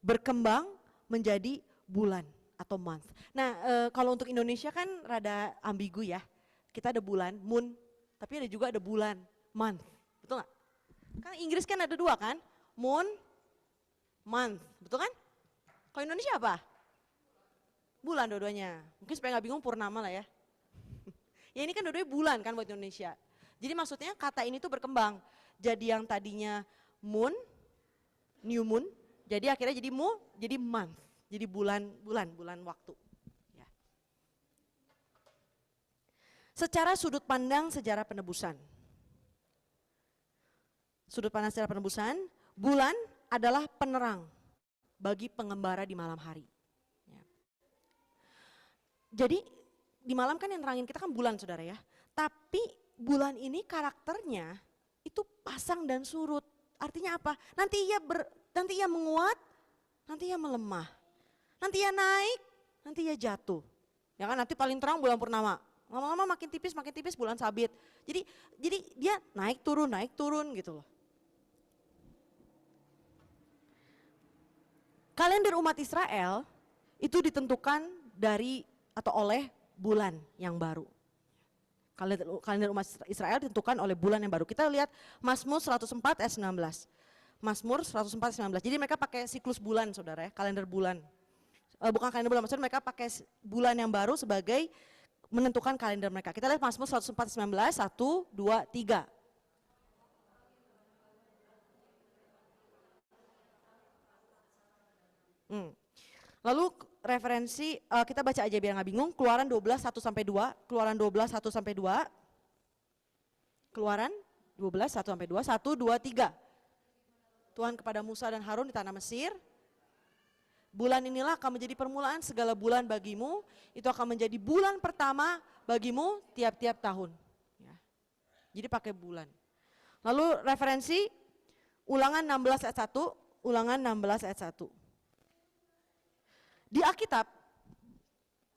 berkembang menjadi bulan atau month. Nah kalau untuk Indonesia kan rada ambigu ya. Kita ada bulan, moon, tapi ada juga ada bulan, month. Betul gak? Kan Inggris kan ada dua kan? Moon, month, betul kan? Kalau Indonesia apa? Bulan dua-duanya. Mungkin supaya gak bingung purnama lah ya. Ya ini kan dua-duanya bulan kan buat Indonesia. Jadi maksudnya kata ini tuh berkembang. Jadi yang tadinya moon, new moon, jadi akhirnya jadi month. Jadi bulan waktu. Ya. Secara sudut pandang sejarah penebusan. Sudut pandang sejarah penebusan, bulan adalah penerang bagi pengembara di malam hari. Jadi di malam kan yang nerangin kita kan bulan saudara ya. Tapi bulan ini karakternya itu pasang dan surut. Artinya apa? Nanti ia menguat, nanti ia melemah. Nanti ia naik, nanti ia jatuh. Ya kan nanti paling terang bulan purnama. Lama-lama makin tipis bulan sabit. Jadi dia naik turun gitu loh. Kalender umat Israel itu ditentukan dari atau oleh bulan yang baru. Kalender umat Israel ditentukan oleh bulan yang baru. Kita lihat Mazmur 104 ayat 19. Mazmur 104 ayat 19. Jadi mereka pakai siklus bulan saudara ya, kalender bulan. Bukan kalender bulan, maksudnya mereka pakai bulan yang baru sebagai menentukan kalender mereka. Kita lihat Mazmur 104 ayat 19, 1, 2, 3. Lalu referensi kita baca aja biar nggak bingung. Keluaran 12 1 sampai 2, Keluaran 12 1 sampai 2. Keluaran 12 1 sampai 2, 1 2 3. Tuhan kepada Musa dan Harun di tanah Mesir. Bulan inilah akan menjadi permulaan segala bulan bagimu, itu akan menjadi bulan pertama bagimu tiap-tiap tahun. Ya. Jadi pakai bulan. Lalu referensi Ulangan 16 ayat 1, Ulangan 16 ayat 1. Di Alkitab,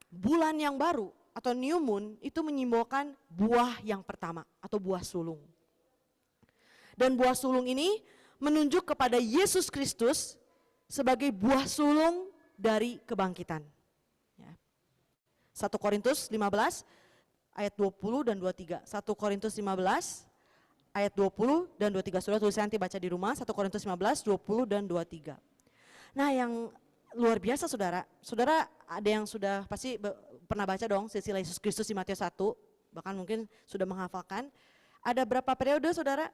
bulan yang baru atau new moon itu menyimbolkan buah yang pertama atau buah sulung. Dan buah sulung ini menunjuk kepada Yesus Kristus sebagai buah sulung dari kebangkitan. 1 Korintus 15 ayat 20 dan 23. 1 Korintus 15 ayat 20 dan 23. Saudara tulis nanti baca di rumah, 1 Korintus 15, 20 dan 23. Nah yang luar biasa saudara, saudara ada yang sudah pasti pernah baca dong silsilah Yesus Kristus di Matius 1, bahkan mungkin sudah menghafalkan. Ada berapa periode saudara?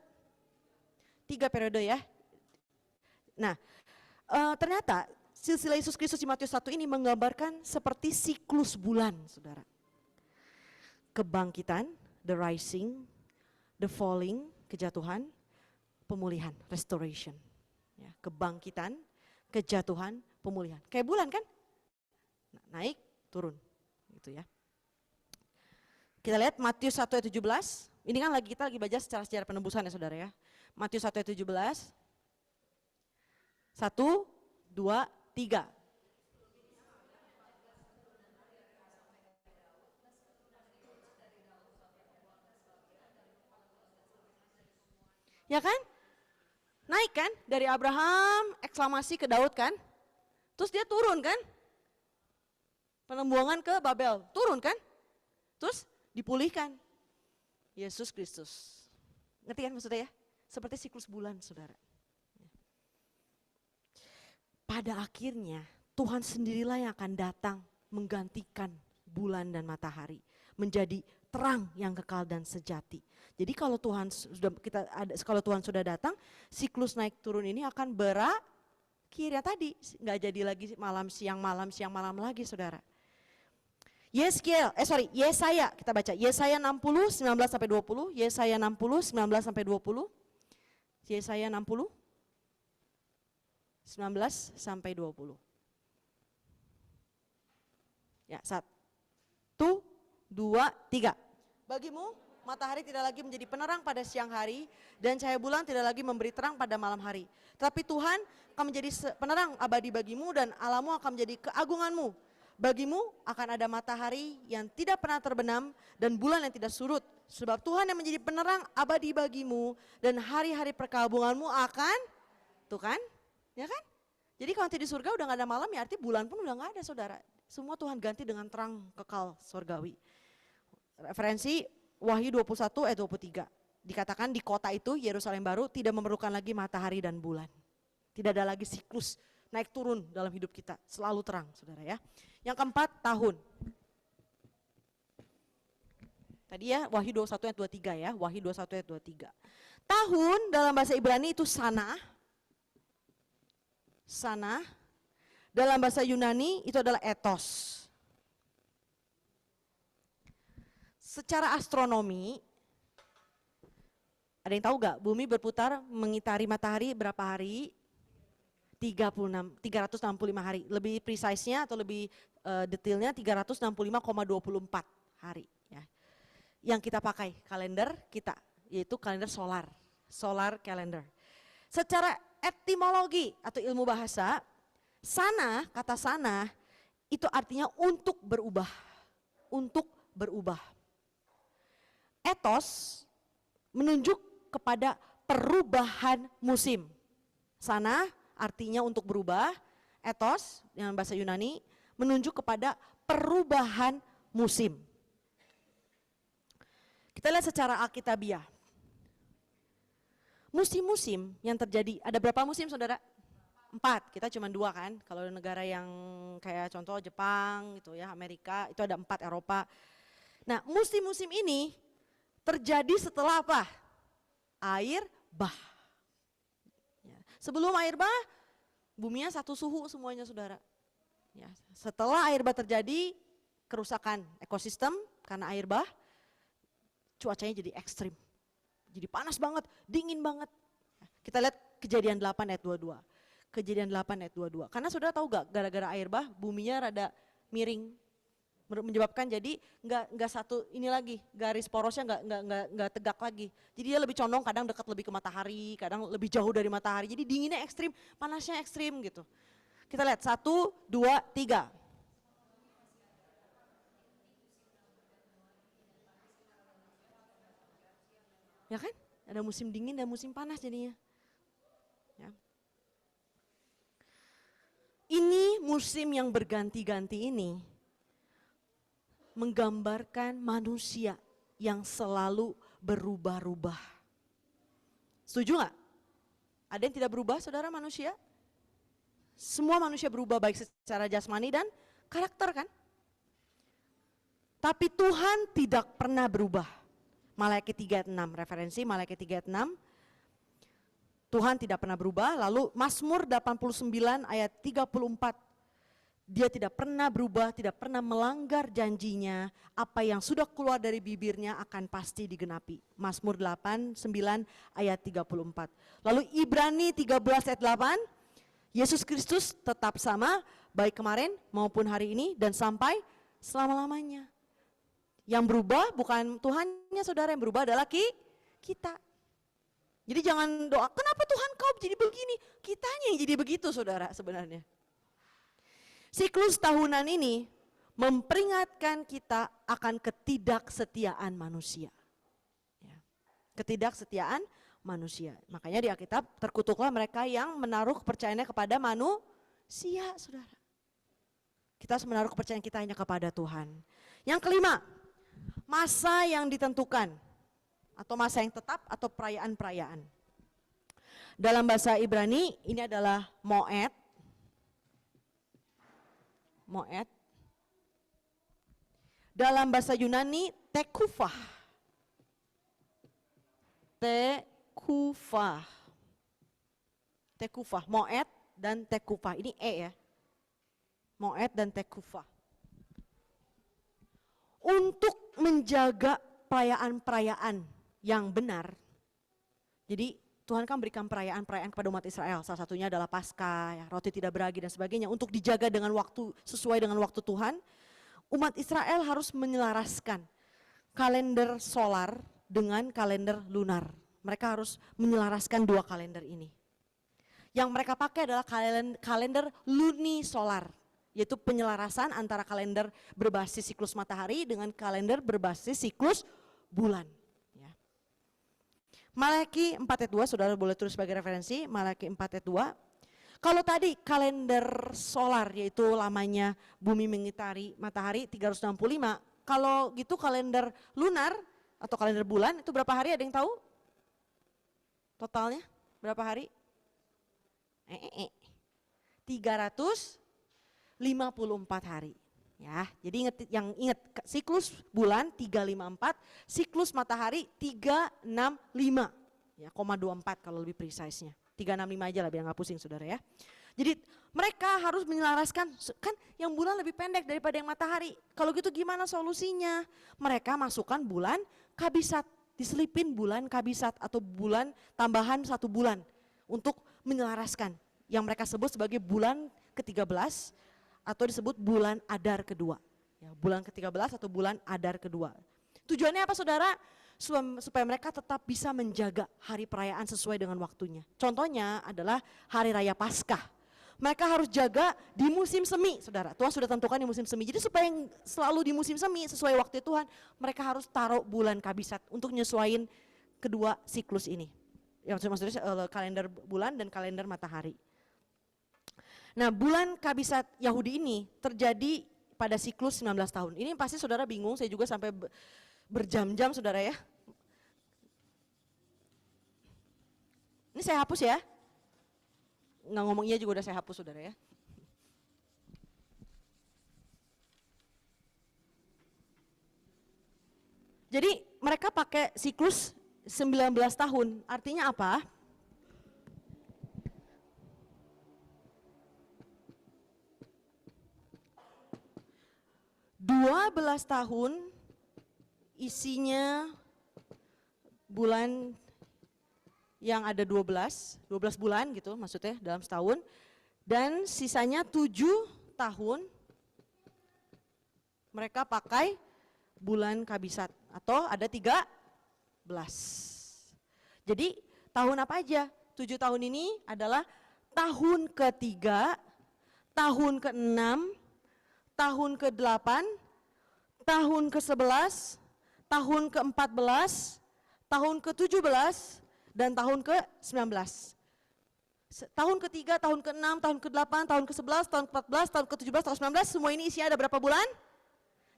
3 periode ya. Nah ternyata silsilah Yesus Kristus di Matius 1 ini menggambarkan seperti siklus bulan saudara. Kebangkitan, the rising, the falling, kejatuhan, pemulihan, restoration. Ya, kebangkitan, kejatuhan, pemulihan. Kayak bulan kan? Naik, turun. Gitu ya. Kita lihat Matius 1 ayat 17. Ini kan kita lagi baca secara sejarah penebusan ya saudara ya. Matius 1 ayat 17. 1, 2, 3. Ya kan? Naik kan? Dari Abraham, eksklamasi ke Daud kan? Terus dia turun kan? Penembuangan ke Babel, turun kan? Terus dipulihkan. Yesus Kristus. Ngerti kan maksudnya ya? Seperti siklus bulan saudara. Pada akhirnya Tuhan sendirilah yang akan datang menggantikan bulan dan matahari. Menjadi terang yang kekal dan sejati. Jadi kalau Tuhan sudah datang, siklus naik turun ini akan berakhir ya tadi, nggak jadi lagi malam siang lagi saudara. Yesaya kita baca, Yesaya 60 19 sampai 20, Yesaya 60 19 sampai 20. Yesaya 60 19 sampai 20. Ya, 1 2 3. Bagimu matahari tidak lagi menjadi penerang pada siang hari dan cahaya bulan tidak lagi memberi terang pada malam hari. Tetapi Tuhan akan menjadi penerang abadi bagimu dan Allahmu akan menjadi keagunganmu. Bagimu akan ada matahari yang tidak pernah terbenam dan bulan yang tidak surut. Sebab Tuhan yang menjadi penerang abadi bagimu dan hari-hari perkabunganmu akan, tuh kan, ya kan? Jadi kalau nanti di surga udah gak ada malam ya artinya bulan pun udah gak ada saudara. Semua Tuhan ganti dengan terang kekal surgawi. Referensi Wahyu 21 ayat 23. Dikatakan di kota itu Yerusalem baru tidak memerlukan lagi matahari dan bulan. Tidak ada lagi siklus naik turun dalam hidup kita. Selalu terang saudara ya. Yang keempat tahun. Tadi ya Wahyu 21 ayat 23 ya. Wahyu 21 ayat 23. Tahun dalam bahasa Ibrani itu sana. Sana. Dalam bahasa Yunani itu adalah ethos. Secara astronomi, ada yang tahu gak bumi berputar mengitari matahari berapa hari? 365 hari. Lebih precise-nya atau lebih detailnya 365,24 hari. Ya. Yang kita pakai kalender kita, yaitu kalender solar. Solar calendar. Secara etimologi atau ilmu bahasa, kata sana itu artinya untuk berubah. Untuk berubah. Ethos menunjuk kepada perubahan musim. Sana artinya untuk berubah, ethos dengan bahasa Yunani menunjuk kepada perubahan musim. Kita lihat secara alkitabiah. Musim-musim yang terjadi, ada berapa musim saudara? 4, kita cuma 2 kan. Kalau negara yang kayak contoh Jepang gitu ya, Amerika itu ada 4, Eropa. Nah musim-musim ini terjadi setelah apa? Air bah. Ya. Sebelum air bah, buminya satu suhu semuanya saudara. Ya. Setelah air bah terjadi, kerusakan ekosistem karena air bah, cuacanya jadi ekstrim. Jadi panas banget, dingin banget. Kita lihat kejadian 8 ayat 22. Kejadian 8 ayat 22. Karena saudara tahu gak, gara-gara air bah, buminya rada miring. Menyebabkan jadi nggak satu ini lagi, garis porosnya nggak tegak lagi. Jadi dia lebih condong kadang dekat lebih ke matahari, kadang lebih jauh dari matahari. Jadi dinginnya ekstrim, panasnya ekstrim gitu. Kita lihat 1, 2, 3. Ya kan? Ada musim dingin dan musim panas jadinya. Ya. Ini musim yang berganti-ganti ini menggambarkan manusia yang selalu berubah-ubah. Setuju nggak? Ada yang tidak berubah, saudara, manusia? Semua manusia berubah baik secara jasmani dan karakter kan? Tapi Tuhan tidak pernah berubah. Malaikat 3 ayat 6, referensi Malaikat 3 ayat 6. Tuhan tidak pernah berubah. Lalu Mazmur 89 ayat 34. Dia tidak pernah berubah, tidak pernah melanggar janjinya. Apa yang sudah keluar dari bibirnya akan pasti digenapi. Mazmur 89 ayat 34. Lalu Ibrani 13 ayat 8. Yesus Kristus tetap sama baik kemarin maupun hari ini dan sampai selama-lamanya. Yang berubah bukan Tuhannya, saudara, yang berubah adalah kita. Jadi jangan doa, kenapa Tuhan kau jadi begini? Kitanya yang jadi begitu, saudara, sebenarnya. Siklus tahunan ini memperingatkan kita akan ketidaksetiaan manusia. Ya. Ketidaksetiaan manusia. Makanya di Alkitab terkutuklah mereka yang menaruh kepercayaannya kepada manusia, saudara. Kita harus menaruh kepercayaan kita hanya kepada Tuhan. Yang kelima, masa yang ditentukan atau masa yang tetap atau perayaan-perayaan. Dalam bahasa Ibrani ini adalah Moed. Moed. Dalam bahasa Yunani Tekufah. Tekufah. Tekufah, Moed dan Tekufah. Ini ya. Moed dan Tekufah. Untuk menjaga perayaan-perayaan yang benar. Jadi Tuhan kan berikan perayaan-perayaan kepada umat Israel. Salah satunya adalah Paskah, ya, roti tidak beragi dan sebagainya. Untuk dijaga dengan waktu, sesuai dengan waktu Tuhan, umat Israel harus menyelaraskan kalender solar dengan kalender lunar. Mereka harus menyelaraskan dua kalender ini. Yang mereka pakai adalah kalender lunisolar, yaitu penyelarasan antara kalender berbasis siklus matahari dengan kalender berbasis siklus bulan. Ya. Malaki 4 ayat 2, saudara boleh tulis sebagai referensi, Malaki 4 ayat 2. Kalau tadi kalender solar, yaitu lamanya bumi mengitari matahari 365, kalau gitu kalender lunar atau kalender bulan itu berapa hari, ada yang tahu? Totalnya berapa hari? 354 hari. Ya, jadi ingat siklus bulan 354, siklus matahari 365. Ya, 0,24 kalau lebih precise-nya. 365 aja lah biar nggak pusing, saudara ya. Jadi mereka harus menyelaraskan, kan yang bulan lebih pendek daripada yang matahari. Kalau gitu gimana solusinya? Mereka masukkan bulan kabisat, diselipin bulan kabisat atau bulan tambahan 1 bulan untuk menyelaraskan. Yang mereka sebut sebagai bulan ke-13 atau disebut bulan Adar kedua. Ya, bulan ke-13 atau bulan Adar kedua. Tujuannya apa, saudara? Supaya mereka tetap bisa menjaga hari perayaan sesuai dengan waktunya. Contohnya adalah hari raya Paskah. Mereka harus jaga di musim semi, saudara. Tuhan sudah tentukan di musim semi. Jadi supaya selalu di musim semi sesuai waktu Tuhan, mereka harus taruh bulan kabisat untuk nyesuaiin kedua siklus ini. Yang maksudnya kalender bulan dan kalender matahari. Nah, bulan kabisat Yahudi ini terjadi pada siklus 19 tahun. Ini pasti saudara bingung, saya juga sampai berjam-jam, saudara ya. Ini saya hapus ya. Nggak ngomong iya juga udah saya hapus, saudara ya. Jadi mereka pakai siklus 19 tahun, artinya apa? "12 tahun isinya bulan yang ada 12 bulan gitu maksudnya dalam setahun, dan sisanya 7 tahun mereka pakai bulan kabisat atau ada 13. Jadi tahun apa aja? 7 tahun ini adalah tahun ketiga, tahun ke-6, tahun ke-8, tahun ke-11, tahun ke-14, tahun ke-17, dan tahun ke-19. Tahun ke-3, tahun ke-6, tahun ke-8, tahun ke-11, tahun ke-14, tahun ke-17, tahun ke-19, semua ini isinya ada berapa bulan?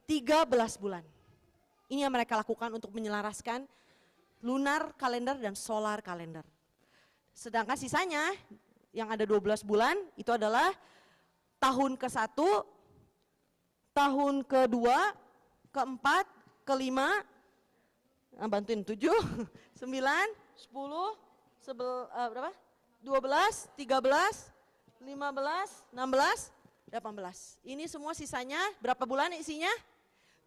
13 bulan. Ini yang mereka lakukan untuk menyelaraskan lunar kalender dan solar kalender. Sedangkan sisanya yang ada 12 bulan itu adalah tahun ke-1, tahun ke-2, ke-4, ke-5, bantuin 7, 9, 10, berapa? 12, 13, 15, 16, 18. Ini semua sisanya berapa bulan isinya?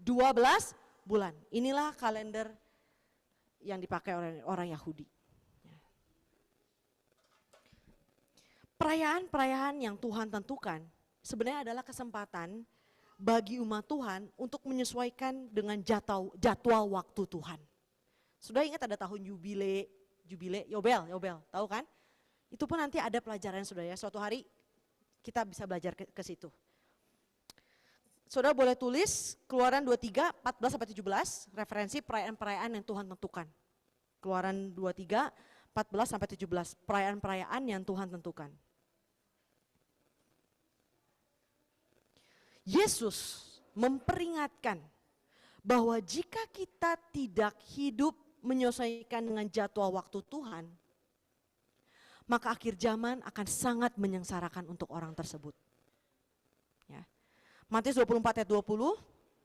12 bulan. Inilah kalender yang dipakai oleh orang Yahudi. Perayaan-perayaan yang Tuhan tentukan sebenarnya adalah kesempatan bagi umat Tuhan untuk menyesuaikan dengan jadwal waktu Tuhan. Sudah ingat ada tahun Yobel, tahu kan? Itu pun nanti ada pelajaran sudah ya, suatu hari kita bisa belajar ke situ. Saudara boleh tulis Keluaran 23, 14-17, referensi perayaan-perayaan yang Tuhan tentukan. Keluaran 23, 14-17, perayaan-perayaan yang Tuhan tentukan. Yesus memperingatkan bahwa jika kita tidak hidup menyesuaikan dengan jadwal waktu Tuhan, maka akhir zaman akan sangat menyengsarakan untuk orang tersebut. Ya. Matius 24 ayat 20,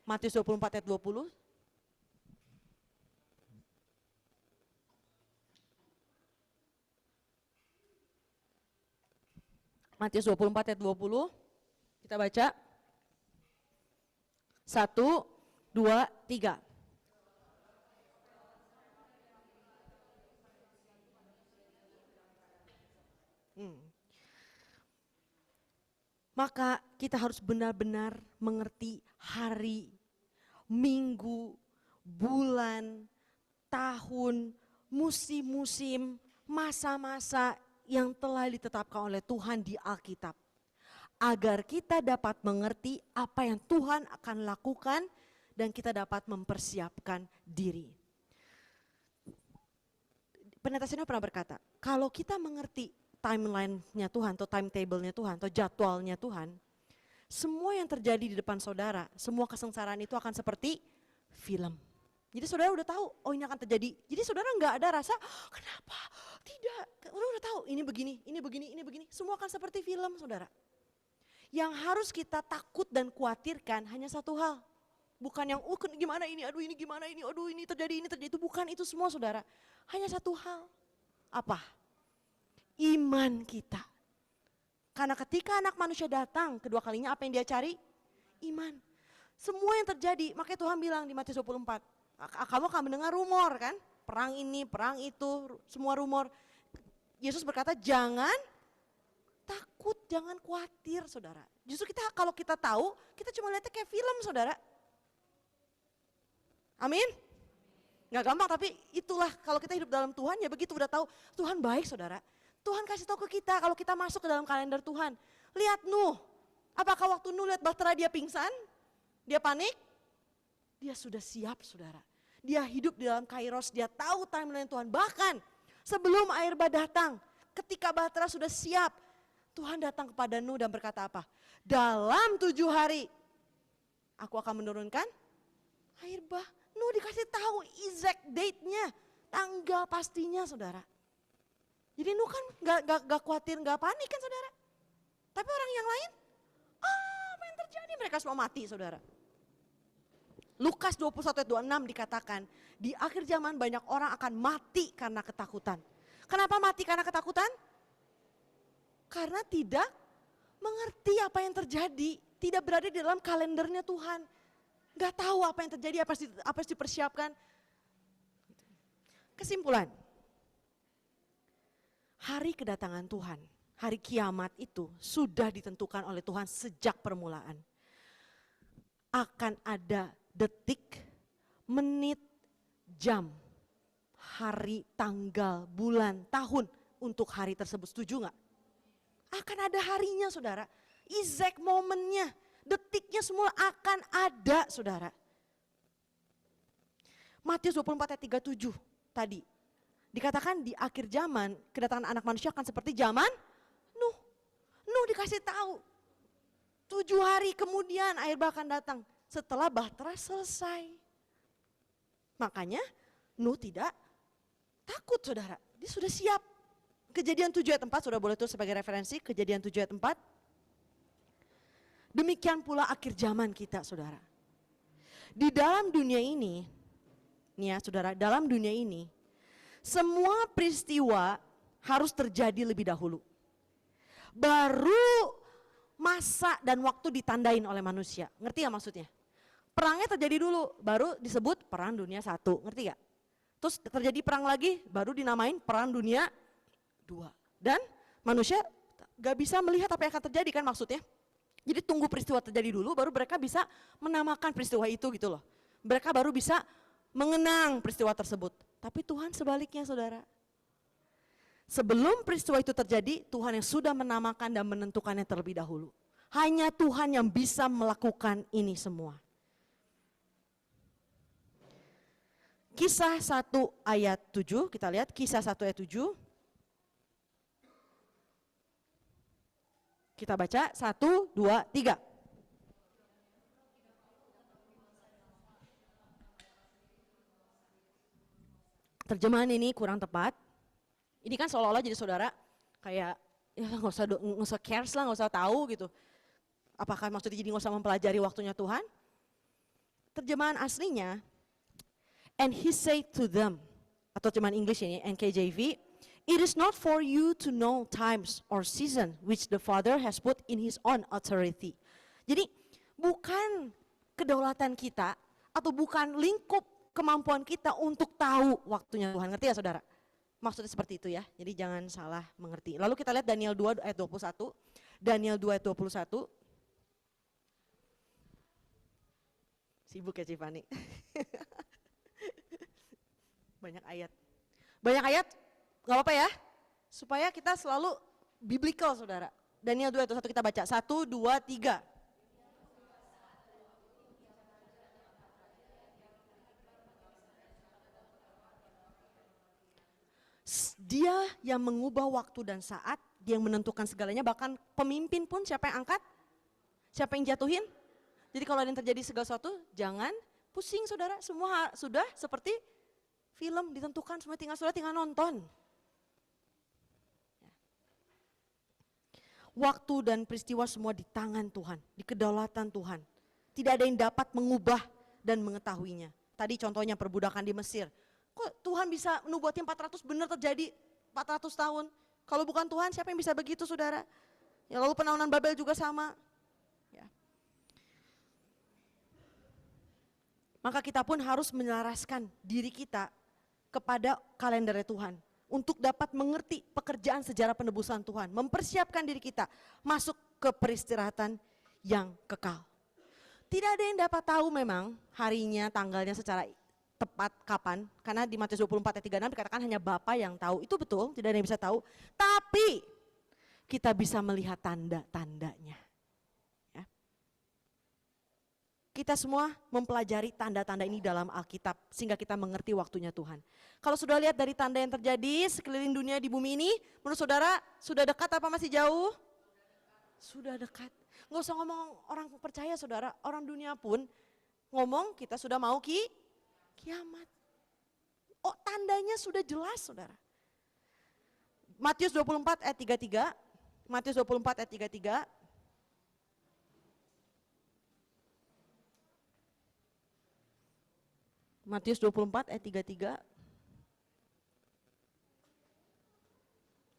Matius 24 ayat 20. Matius 24 ayat 20, kita baca. 1, 2, 3. Maka kita harus benar-benar mengerti hari, minggu, bulan, tahun, musim-musim, masa-masa yang telah ditetapkan oleh Tuhan di Alkitab. Agar kita dapat mengerti apa yang Tuhan akan lakukan dan kita dapat mempersiapkan diri. Pendeta Sino pernah berkata, kalau kita mengerti timeline-nya Tuhan atau timetable-nya Tuhan atau jadwalnya Tuhan, semua yang terjadi di depan saudara, semua kesengsaraan itu akan seperti film. Jadi saudara udah tahu, oh ini akan terjadi. Jadi saudara nggak ada rasa, kenapa? Tidak, udah tahu ini begini, ini begini, ini begini. Semua akan seperti film saudara. Yang harus kita takut dan khawatirkan hanya satu hal. Bukan yang, gimana ini, aduh ini gimana ini, aduh ini terjadi, itu bukan itu semua saudara. Hanya satu hal, apa? Iman kita. Karena ketika anak manusia datang kedua kalinya apa yang dia cari? Iman. Semua yang terjadi, makanya Tuhan bilang di Matius 24, kamu akan mendengar rumor kan? Perang ini, perang itu, semua rumor. Yesus berkata jangan takut, jangan khawatir saudara. Justru kita kalau kita tahu, kita cuma lihatnya kayak film saudara. Amin? Gak gampang tapi itulah kalau kita hidup dalam Tuhan ya begitu udah tahu Tuhan baik saudara. Tuhan kasih tahu ke kita kalau kita masuk ke dalam kalender Tuhan. Lihat Nuh, apakah waktu Nuh lihat bahtera dia pingsan? Dia panik? Dia sudah siap saudara. Dia hidup di dalam kairos, dia tahu timeline Tuhan. Bahkan sebelum air bah datang, ketika bahtera sudah siap, Tuhan datang kepada Nuh dan berkata apa? Dalam 7 hari aku akan menurunkan air bah. Nuh dikasih tahu exact date-nya, tanggal pastinya saudara. Jadi Nuh kan gak khawatir, gak panik kan saudara. Tapi orang yang lain, apa yang terjadi? Mereka semua mati saudara. Lukas 21 ayat 26 dikatakan, di akhir zaman banyak orang akan mati karena ketakutan. Kenapa mati karena ketakutan? Karena tidak mengerti apa yang terjadi, tidak berada di dalam kalendernya Tuhan. Gak tahu apa yang terjadi, apa yang dipersiapkan. Kesimpulan, hari kedatangan Tuhan, hari kiamat itu sudah ditentukan oleh Tuhan sejak permulaan. Akan ada detik, menit, jam, hari, tanggal, bulan, tahun untuk hari tersebut. Setuju gak? Akan ada harinya saudara. Exact momennya, detiknya semua akan ada, saudara. Matius 24 ayat 37 tadi. Dikatakan di akhir zaman, kedatangan anak manusia akan seperti zaman Nuh. Nuh dikasih tahu, 7 hari kemudian air bah akan datang setelah bahtera selesai. Makanya Nuh tidak takut, saudara. Dia sudah siap. Kejadian 7 ayat 4, sudah boleh tulis sebagai referensi, Kejadian 7 ayat 4. Demikian pula akhir zaman kita, saudara. Di dalam dunia ini, nih ya saudara, dalam dunia ini, semua peristiwa harus terjadi lebih dahulu. Baru masa dan waktu ditandain oleh manusia, ngerti gak maksudnya? Perangnya terjadi dulu, baru disebut perang dunia 1, ngerti gak? Terus terjadi perang lagi, baru dinamain perang dunia 2. Dan manusia gak bisa melihat apa yang akan terjadi kan maksudnya. Jadi tunggu peristiwa terjadi dulu, baru mereka bisa menamakan peristiwa itu gitu loh. Mereka baru bisa mengenang peristiwa tersebut. Tapi Tuhan sebaliknya, saudara. Sebelum peristiwa itu terjadi, Tuhan yang sudah menamakan dan menentukannya terlebih dahulu. Hanya Tuhan yang bisa melakukan ini semua. Kisah 1 ayat 7, kita lihat Kisah 1 ayat 7. Kita baca 1, 2, 3. Terjemahan ini kurang tepat. Ini kan seolah-olah jadi saudara kayak ya nggak usah cares lah, nggak usah tahu gitu. Apakah maksudnya jadi nggak usah mempelajari waktunya Tuhan? Terjemahan aslinya, and he said to them, atau terjemahan English ini NKJV, it is not for you to know times or season which the Father has put in his own authority. Jadi bukan kedaulatan kita atau bukan lingkup kemampuan kita untuk tahu waktunya Tuhan. Ngerti ya saudara? Maksudnya seperti itu ya, jadi jangan salah mengerti. Lalu kita lihat Daniel 2 ayat 21. Daniel 2 ayat 21. Sibuk ya Cipani. Banyak ayat. Banyak ayat, gak apa-apa ya. Supaya kita selalu biblical saudara. Daniel 2 ayat 21 kita baca. 1, 2, 3. Dia yang mengubah waktu dan saat, dia yang menentukan segalanya, bahkan pemimpin pun siapa yang angkat, siapa yang jatuhin. Jadi kalau ada yang terjadi segala sesuatu, jangan pusing saudara, semua sudah seperti film ditentukan, semua tinggal nonton. Waktu dan peristiwa semua di tangan Tuhan, di kedaulatan Tuhan. Tidak ada yang dapat mengubah dan mengetahuinya. Tadi contohnya perbudakan di Mesir. Kok Tuhan bisa nubuatin 400 benar terjadi 400 tahun? Kalau bukan Tuhan siapa yang bisa begitu saudara? Ya lalu penaunan Babel juga sama. Ya. Maka kita pun harus menyelaraskan diri kita kepada kalendernya Tuhan. Untuk dapat mengerti pekerjaan sejarah penebusan Tuhan. Mempersiapkan diri kita masuk ke peristirahatan yang kekal. Tidak ada yang dapat tahu memang harinya, tanggalnya secara tepat kapan, karena di Matius 24 ayat 36 dikatakan hanya Bapa yang tahu. Itu betul, tidak ada yang bisa tahu. Tapi kita bisa melihat tanda-tandanya. Ya. Kita semua mempelajari tanda-tanda ini dalam Alkitab sehingga kita mengerti waktunya Tuhan. Kalau sudah lihat dari tanda yang terjadi sekeliling dunia di bumi ini, menurut saudara sudah dekat apa masih jauh? Sudah dekat. Nggak usah ngomong orang percaya saudara, orang dunia pun ngomong kita sudah mau kiamat. Oh tandanya sudah jelas saudara. Matius 24 ayat 33. Matius 24 ayat 33. Matius 24 ayat 33.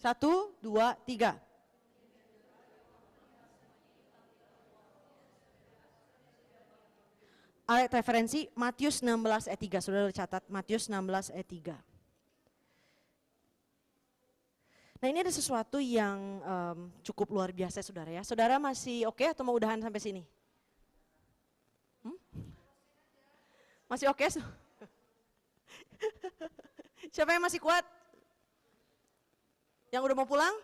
1, 2, 3. Ayat referensi Matius 16 ayat 3, saudara catat Matius 16 ayat 3. Nah ini ada sesuatu yang cukup luar biasa saudara ya. Saudara masih oke atau mau udahan sampai sini? Masih oke? Siapa yang masih kuat? Yang udah mau pulang?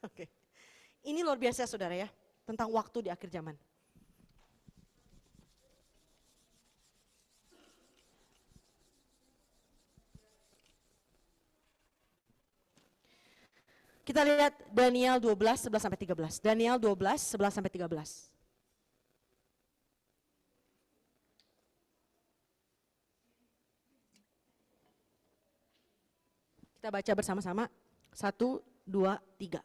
Oke. Ini luar biasa saudara ya, tentang waktu di akhir zaman. Kita lihat Daniel 12, 11-13. Daniel 12, 11-13. Kita baca bersama-sama. 1, 2, 3.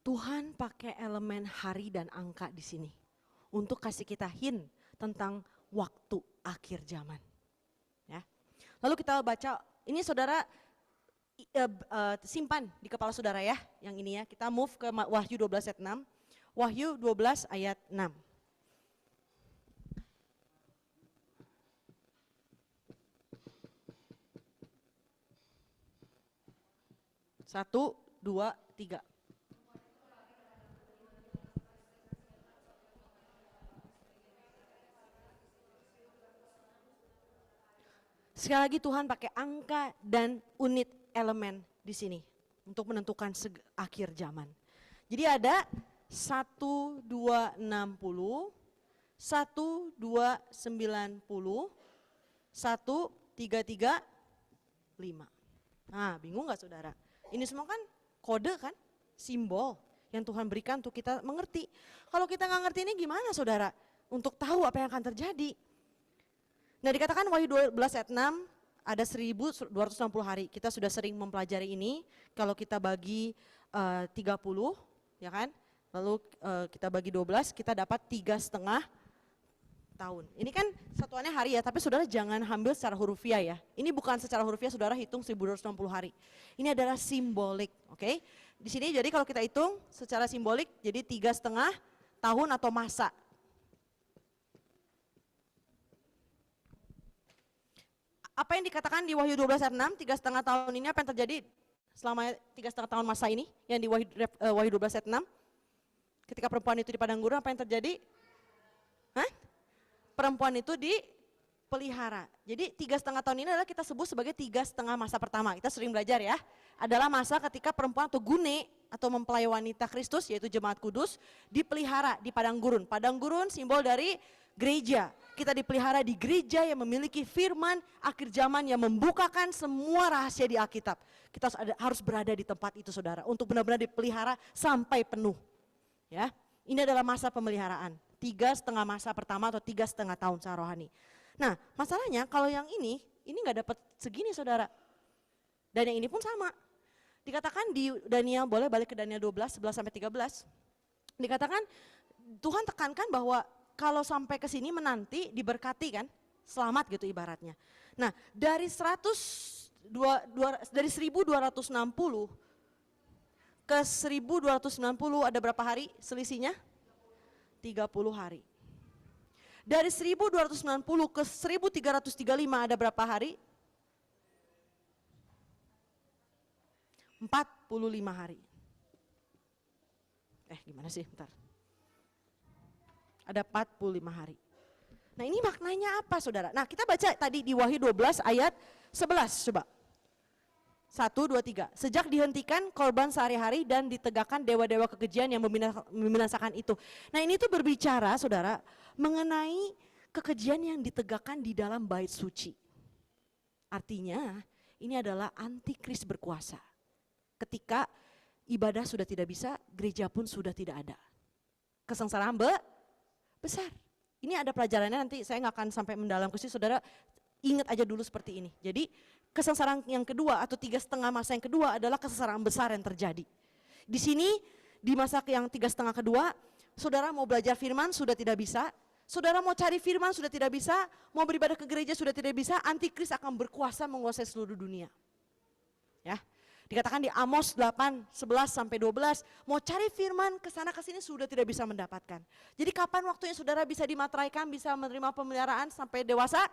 Tuhan pakai elemen hari dan angka di sini untuk kasih kita hint tentang waktu akhir zaman. Ya. Lalu kita baca, ini saudara simpan di kepala saudara ya, yang ini ya. Kita move ke Wahyu 12 ayat 6. Wahyu 12 ayat 6. Satu, dua, tiga. Sekali lagi Tuhan pakai angka dan unit elemen di sini untuk menentukan akhir zaman. Jadi ada 1, 2, 60, 1, 2, 90, 1, 3, 3, 5. Nah, bingung gak saudara? Ini semua kan kode kan, simbol yang Tuhan berikan untuk kita mengerti. Kalau kita nggak ngerti ini gimana saudara? Untuk tahu apa yang akan terjadi. Nah dikatakan Wahyu 12 ayat 6 ada 1260 hari. Kita sudah sering mempelajari ini. Kalau kita bagi 30 ya kan, lalu kita bagi 12 kita dapat 3,5 tahun. Ini kan satuannya hari ya, tapi saudara jangan ambil secara hurufiah ya. Ini bukan secara hurufiah saudara hitung 1260 hari. Ini adalah simbolik, oke? Di sini jadi kalau kita hitung secara simbolik jadi 3,5 tahun atau masa. Apa yang dikatakan di Wahyu 12 ayat 6, 3,5 tahun ini apa yang terjadi selama 3,5 tahun masa ini yang di Wahyu 12 ayat 6? Ketika perempuan itu di padang gurun apa yang terjadi? Hah? Perempuan itu dipelihara. Jadi 3,5 tahun ini adalah kita sebut sebagai 3,5 masa pertama. Kita sering belajar ya. Adalah masa ketika perempuan atau gune atau mempelai wanita Kristus yaitu jemaat kudus dipelihara di padang gurun. Padang gurun simbol dari gereja. Kita dipelihara di gereja yang memiliki firman akhir zaman yang membukakan semua rahasia di Alkitab. Kita harus berada di tempat itu saudara untuk benar-benar dipelihara sampai penuh. Ya, ini adalah masa pemeliharaan. 3,5 masa pertama atau 3,5 tahun secara rohani. Nah masalahnya kalau yang ini nggak dapat segini saudara. Dan yang ini pun sama. Dikatakan di Daniel, boleh balik ke Daniel 12, 11-13. Dikatakan Tuhan tekankan bahwa kalau sampai ke sini menanti diberkati kan, selamat gitu ibaratnya. Nah dari 1260 ke 1290 ada berapa hari selisihnya? 30 hari. Dari 1290 ke 1335 ada berapa hari? 45 hari. Gimana sih? Bentar. Ada 45 hari. Nah ini maknanya apa saudara? Nah kita baca tadi di Wahyu 12 ayat 11 coba. 1, 2, 3. Sejak dihentikan korban sehari-hari dan ditegakkan dewa-dewa kekejian yang membinasakan itu. Nah ini tuh berbicara saudara mengenai kekejian yang ditegakkan di dalam bait suci. Artinya ini adalah antikris berkuasa. Ketika ibadah sudah tidak bisa, gereja pun sudah tidak ada. Kesengsaraan besar. Ini ada pelajarannya nanti saya nggak akan sampai mendalam ke situ saudara. Ingat aja dulu seperti ini. Jadi kesengsaraan yang kedua atau 3,5 masa yang kedua adalah kesengsaraan besar yang terjadi. Di sini di masa yang 3,5 kedua, saudara mau belajar firman sudah tidak bisa, saudara mau cari firman sudah tidak bisa, mau beribadah ke gereja sudah tidak bisa, antikris akan berkuasa menguasai seluruh dunia. Ya. Dikatakan di Amos 8, 11 sampai 12, mau cari firman ke sana ke sini sudah tidak bisa mendapatkan. Jadi kapan waktunya saudara bisa dimateraikan, bisa menerima pemeliharaan sampai dewasa?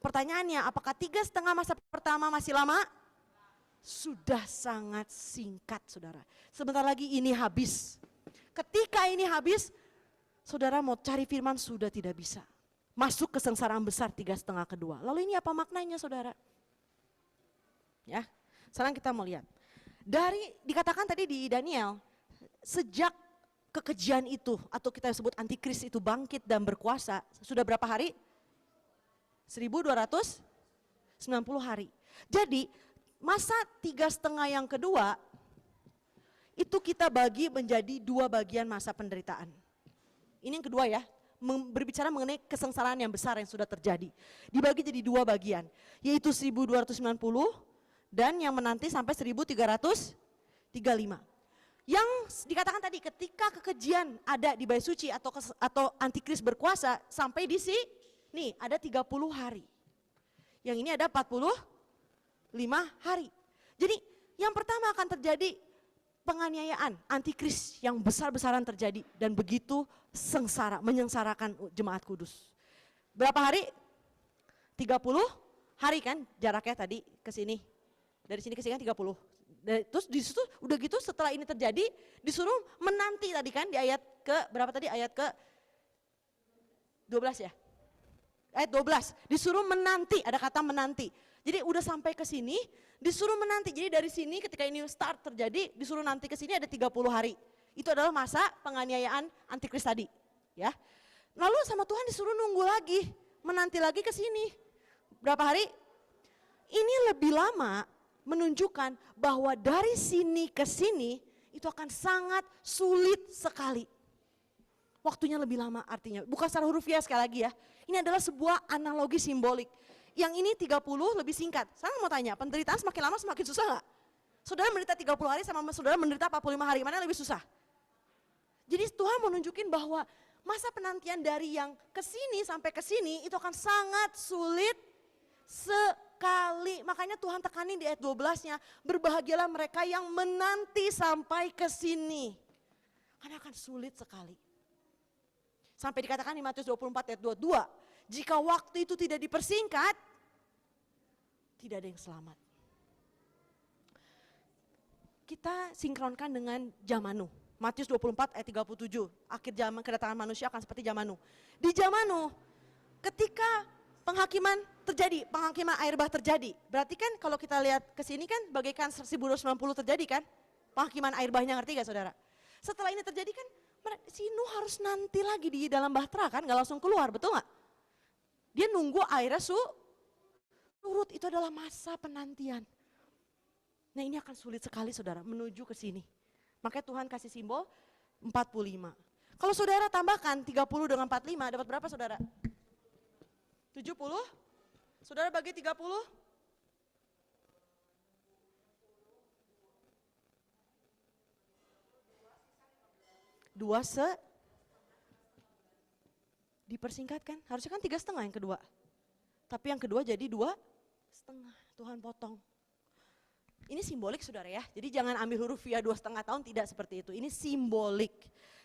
Pertanyaannya, apakah 3,5 masa pertama masih lama? Sudah sangat singkat saudara. Sebentar lagi ini habis. Ketika ini habis, saudara mau cari firman sudah tidak bisa. Masuk ke sengsaraan besar 3,5 kedua. Lalu ini apa maknanya saudara? Ya, sekarang kita mau lihat. Dikatakan tadi di Daniel, sejak kekejian itu atau kita sebut antikris itu bangkit dan berkuasa, sudah berapa hari? 1290 hari. Jadi masa 3,5 yang kedua, itu kita bagi menjadi 2 bagian masa penderitaan. Ini yang kedua ya, berbicara mengenai kesengsaraan yang besar yang sudah terjadi. Dibagi jadi 2 bagian, yaitu 1290 dan yang menanti sampai 1335. Yang dikatakan tadi ketika kekejian ada di bait suci atau antikris berkuasa sampai di sini ada 30 hari. Yang ini ada 45 hari. Jadi yang pertama akan terjadi penganiayaan, antikris yang besar-besaran terjadi dan begitu sengsara, menyengsarakan jemaat kudus. Berapa hari? 30 hari kan jaraknya tadi ke sini. Dari sini ke sini kan 30. Terus di situ udah gitu setelah ini terjadi disuruh menanti tadi kan di ayat ke berapa tadi? Ayat ke 12 ya? Ayat 12, disuruh menanti, ada kata menanti. Jadi udah sampai ke sini, disuruh menanti. Jadi dari sini ketika ini start terjadi, disuruh nanti ke sini ada 30 hari. Itu adalah masa penganiayaan antikris tadi, ya. Lalu sama Tuhan disuruh nunggu lagi, menanti lagi ke sini. Berapa hari? Ini lebih lama menunjukkan bahwa dari sini ke sini itu akan sangat sulit sekali. Waktunya lebih lama artinya, bukan secara hurufiah sekali lagi ya. Ini adalah sebuah analogi simbolik. Yang ini 30 lebih singkat. Saya mau tanya, penderitaan semakin lama semakin susah nggak? Saudara menderita 30 hari sama saudara menderita 45 hari, mana yang lebih susah? Jadi Tuhan mau nunjukin bahwa masa penantian dari yang ke sini sampai ke sini itu akan sangat sulit sekali. Makanya Tuhan tekanin di ayat 12-nya, berbahagialah mereka yang menanti sampai ke sini. Karena akan sulit sekali. Sampai dikatakan di Matius 24 ayat 22, jika waktu itu tidak dipersingkat, tidak ada yang selamat. Kita sinkronkan dengan zaman Nuh. Matius 24 ayat 37, akhir zaman kedatangan manusia akan seperti zaman Nuh. Di zaman Nuh, ketika penghakiman terjadi, penghakiman air bah terjadi. Berarti kan kalau kita lihat ke sini kan bagaikan 1290 terjadi kan? Penghakiman air bahnya, ngerti gak saudara? Setelah ini terjadi kan si Nuh harus nanti lagi di dalam bahtera kan, gak langsung keluar, betul gak? Dia nunggu airnya surut, itu adalah masa penantian. Nah ini akan sulit sekali saudara menuju ke sini. Makanya Tuhan kasih simbol 45. Kalau saudara tambahkan 30 dengan 45 dapat berapa saudara? 70? Saudara bagi 30? 2 dipersingkatkan, harusnya kan 3,5 yang kedua. Tapi yang kedua jadi 2,5, Tuhan potong. Ini simbolik saudara ya, jadi jangan ambil huruf via 2,5 tahun, tidak seperti itu, ini simbolik.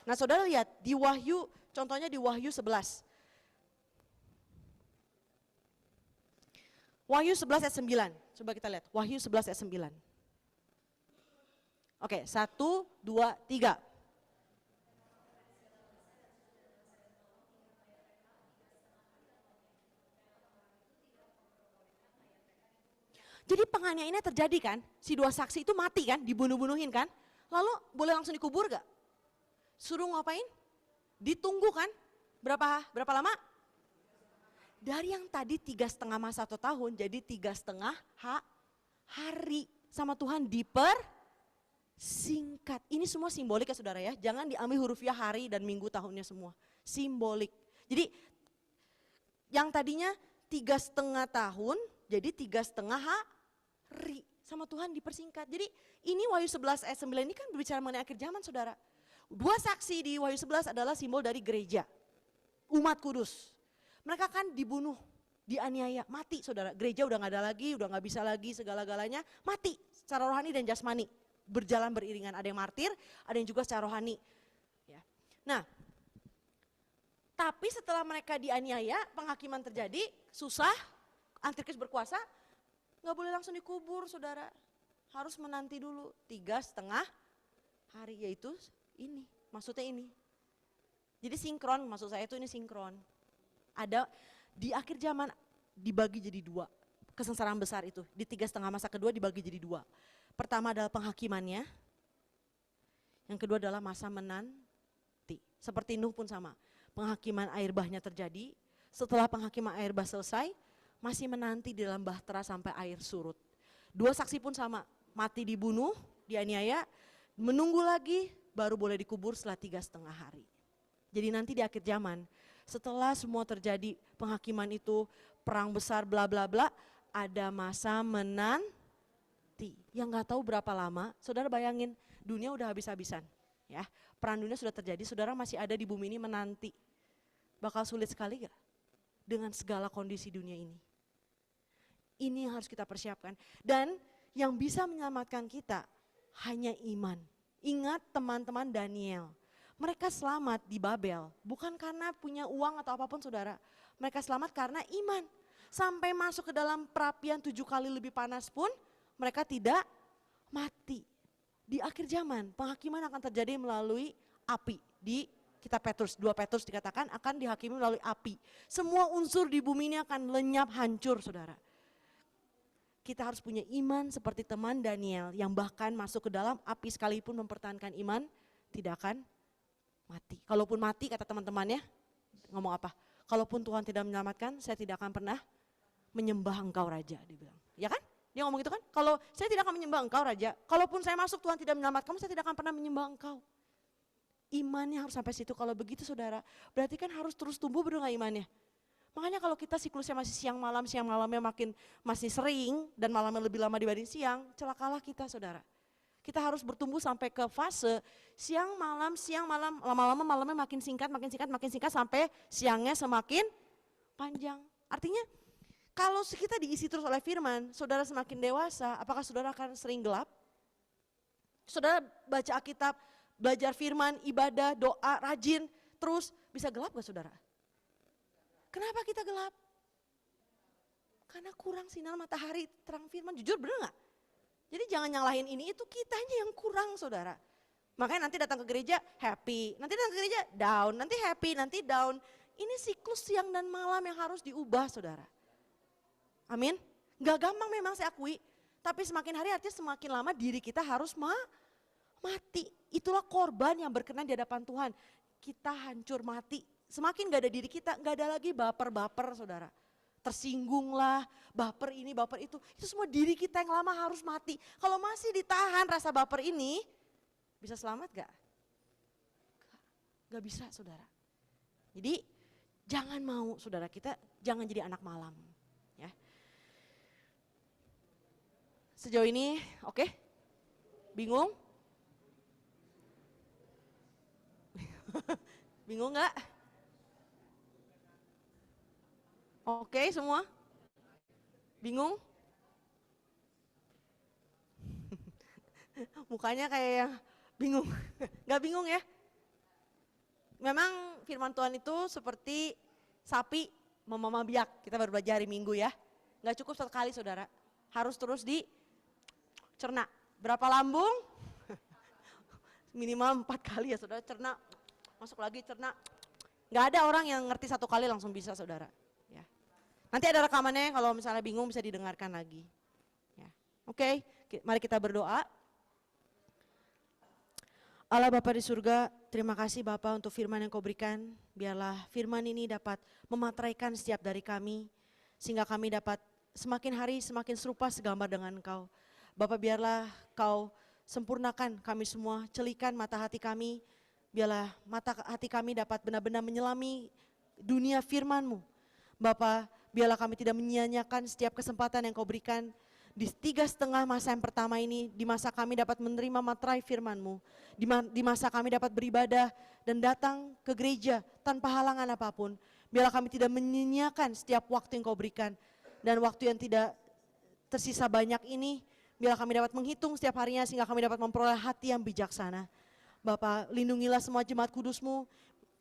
Nah saudara lihat di Wahyu, contohnya di Wahyu 11. Wahyu 11 ayat 9, coba kita lihat, Wahyu 11 ayat 9. Oke, 1, 2, 3. Jadi penganiayaannya terjadi kan, si 2 saksi itu mati kan, dibunuh-bunuhin kan. Lalu boleh langsung dikubur gak? Suruh ngapain? Ditunggu kan, berapa lama? Dari yang tadi 3,5 masa atau tahun, jadi 3,5 hari sama Tuhan dipersingkat. Ini semua simbolik ya saudara ya, jangan diambil hurufiah hari dan minggu tahunnya semua. Simbolik. Jadi yang tadinya 3,5 tahun, jadi 3,5 hari sama Tuhan dipersingkat. Jadi ini Wahyu 11 ayat 9 ini kan berbicara mengenai akhir zaman saudara. 2 saksi di Wahyu 11 adalah simbol dari gereja, umat kudus. Mereka kan dibunuh dianiaya, mati saudara. Gereja udah gak ada lagi, udah gak bisa lagi segala-galanya, mati secara rohani dan jasmani. Berjalan beriringan, ada yang martir, ada yang juga secara rohani. Ya. Nah, tapi setelah mereka dianiaya, penghakiman terjadi, susah, antikris berkuasa, gak boleh langsung dikubur saudara. Harus menanti dulu 3,5 hari, yaitu ini, maksudnya ini. Jadi sinkron, maksud saya itu ini sinkron. Ada di akhir zaman dibagi jadi 2, kesengsaraan besar itu. Di 3,5 masa kedua dibagi jadi 2. Pertama adalah penghakimannya, yang kedua adalah masa menanti. Seperti Nuh pun sama, penghakiman air bahnya terjadi, setelah penghakiman air bah selesai, masih menanti di dalam bahtera sampai air surut. 2 saksi pun sama, mati dibunuh, dianiaya, menunggu lagi, baru boleh dikubur setelah 3,5 hari. Jadi nanti di akhir zaman, setelah semua terjadi penghakiman itu, perang besar bla bla bla, ada masa menanti yang gak tahu berapa lama. Saudara bayangin, dunia udah habis-habisan, ya. Perang dunia sudah terjadi, saudara masih ada di bumi ini menanti. Bakal sulit sekali gak dengan segala kondisi dunia ini? Ini yang harus kita persiapkan. Dan yang bisa menyelamatkan kita hanya iman. Ingat teman-teman Daniel. Mereka selamat di Babel, bukan karena punya uang atau apapun saudara. Mereka selamat karena iman. Sampai masuk ke dalam perapian 7 kali lebih panas pun mereka tidak mati. Di akhir zaman penghakiman akan terjadi melalui api. Di kitab Petrus, 2 Petrus dikatakan akan dihakimi melalui api. Semua unsur di bumi ini akan lenyap hancur saudara. Kita harus punya iman seperti teman Daniel yang bahkan masuk ke dalam api sekalipun mempertahankan iman tidak akan mati. Kalaupun mati kata teman-temannya, ngomong apa? Kalaupun Tuhan tidak menyelamatkan, saya tidak akan pernah menyembah engkau Raja, dia bilang. Ya kan? Dia ngomong gitu kan? Kalau saya tidak akan menyembah engkau Raja, kalaupun saya masuk Tuhan tidak menyelamatkan, saya tidak akan pernah menyembah engkau. Imannya harus sampai situ. Kalau begitu saudara, berarti kan harus terus tumbuh betul gak imannya? Makanya kalau kita siklusnya masih siang malamnya masih sering dan malamnya lebih lama dibanding siang, celakalah kita saudara. Kita harus bertumbuh sampai ke fase siang malam, lama-lama malamnya makin singkat sampai siangnya semakin panjang. Artinya kalau kita diisi terus oleh firman, saudara semakin dewasa, apakah saudara akan sering gelap? Saudara baca Alkitab, belajar firman, ibadah, doa, rajin, terus bisa gelap gak saudara? Kenapa kita gelap? Karena kurang sinar matahari terang firman, jujur bener gak? Jadi jangan nyalahin ini, itu kitanya yang kurang saudara. Makanya nanti datang ke gereja happy, nanti datang ke gereja down, nanti happy, nanti down. Ini siklus siang dan malam yang harus diubah saudara. Amin. Gak gampang memang saya akui, tapi semakin hari artinya semakin lama diri kita harus mati. Itulah korban yang berkenan di hadapan Tuhan. Kita hancur mati, semakin gak ada diri kita, gak ada lagi baper-baper saudara. Tersinggung lah, baper ini, baper itu semua diri kita yang lama harus mati. Kalau masih ditahan rasa baper ini, bisa selamat gak? Gak bisa saudara. Jadi jangan mau saudara kita, jangan jadi anak malam. Ya. Sejauh ini oke? Bingung? Bingung gak? Oke semua? Bingung? Mukanya kayak bingung, gak bingung ya? Memang firman Tuhan itu seperti sapi memama biak, kita baru belajar hari Minggu ya. Gak cukup 1 kali saudara, harus terus dicerna. Berapa lambung? Minimal 4 kali ya saudara, cerna, masuk lagi cerna. Gak ada orang yang ngerti 1 kali langsung bisa saudara. Nanti ada rekamannya kalau misalnya bingung bisa didengarkan lagi. Ya. Oke, mari kita berdoa. Allah Bapa di surga, terima kasih Bapa untuk firman yang kau berikan. Biarlah firman ini dapat memateraikan setiap dari kami, sehingga kami dapat semakin hari semakin serupa segambar dengan Engkau. Bapa biarlah kau sempurnakan kami semua, celikan mata hati kami. Biarlah mata hati kami dapat benar-benar menyelami dunia firman-Mu. Bapa, biarlah kami tidak menyia-nyiakan setiap kesempatan yang kau berikan di 3,5 masa yang pertama ini, di masa kami dapat menerima materai firman-Mu, di masa kami dapat beribadah dan datang ke gereja tanpa halangan apapun. Biarlah kami tidak menyia-nyiakan setiap waktu yang kau berikan. Dan waktu yang tidak tersisa banyak ini, biarlah kami dapat menghitung setiap harinya sehingga kami dapat memperoleh hati yang bijaksana. Bapa, lindungilah semua jemaat kudus-Mu,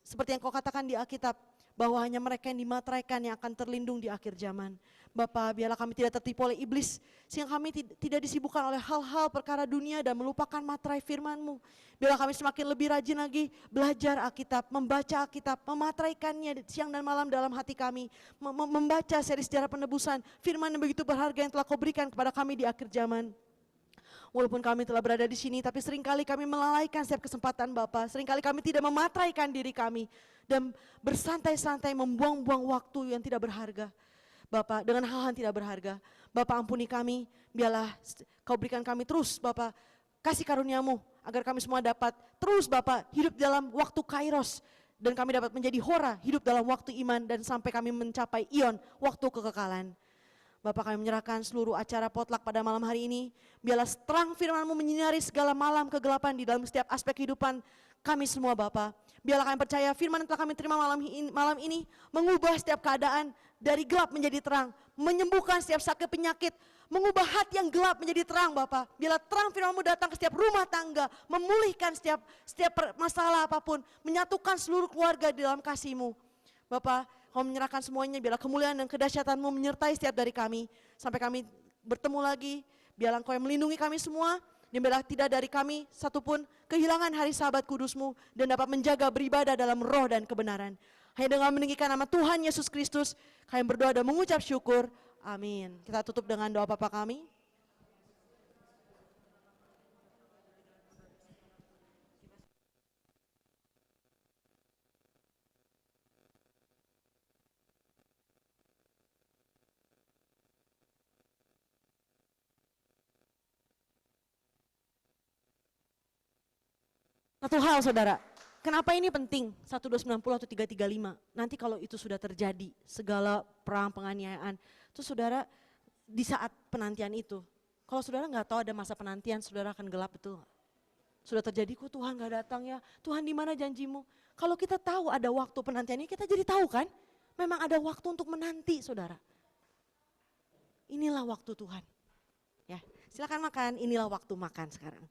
seperti yang kau katakan di Alkitab, bahwa hanya mereka yang dimateraikan yang akan terlindung di akhir zaman. Bapa, biarlah kami tidak tertipu oleh iblis, sehingga kami tidak disibukkan oleh hal-hal perkara dunia dan melupakan materai firman-Mu. Biarlah kami semakin lebih rajin lagi belajar Alkitab, membaca Alkitab, memateraikannya siang dan malam dalam hati kami, membaca seri sejarah penebusan, firman yang begitu berharga yang telah kau berikan kepada kami di akhir zaman. Walaupun kami telah berada di sini, tapi seringkali kami melalaikan setiap kesempatan Bapa. Seringkali kami tidak memateraikan diri kami dan bersantai-santai membuang-buang waktu yang tidak berharga. Bapa, dengan hal-hal yang tidak berharga. Bapa, ampuni kami, biarlah kau berikan kami terus Bapa, kasih karunia-Mu agar kami semua dapat terus Bapa hidup dalam waktu kairos. Dan kami dapat menjadi hora, hidup dalam waktu iman dan sampai kami mencapai ion, waktu kekekalan. Bapak, kami menyerahkan seluruh acara potluck pada malam hari ini. Biarlah terang firman-Mu menyinari segala malam kegelapan di dalam setiap aspek kehidupan kami semua Bapak. Biarlah kami percaya firman yang telah kami terima malam ini mengubah setiap keadaan dari gelap menjadi terang. Menyembuhkan setiap sakit penyakit, mengubah hati yang gelap menjadi terang Bapak. Biarlah terang firman-Mu datang ke setiap rumah tangga, memulihkan setiap masalah apapun, menyatukan seluruh keluarga di dalam kasih-Mu. Bapak, kau menyerahkan semuanya, biarlah kemuliaan dan kedahsyatan-Mu menyertai setiap dari kami. Sampai kami bertemu lagi, biarlah Engkau yang melindungi kami semua. Dan biarlah tidak dari kami satupun kehilangan hari Sabat kudus-Mu. Dan dapat menjaga beribadah dalam roh dan kebenaran. Hanya dengan meninggikan nama Tuhan Yesus Kristus, kami berdoa dan mengucap syukur. Amin. Kita tutup dengan doa Bapa kami. Satu hal saudara, kenapa ini penting 1290 atau 335? Nanti kalau itu sudah terjadi, segala perang penganiayaan, itu saudara di saat penantian itu, kalau saudara nggak tahu ada masa penantian, saudara akan gelap betul. Sudah terjadi kok Tuhan nggak datang ya, Tuhan di mana janjimu? Kalau kita tahu ada waktu penantiannya, kita jadi tahu kan, memang ada waktu untuk menanti saudara. Inilah waktu Tuhan. Ya, silakan makan, inilah waktu makan sekarang.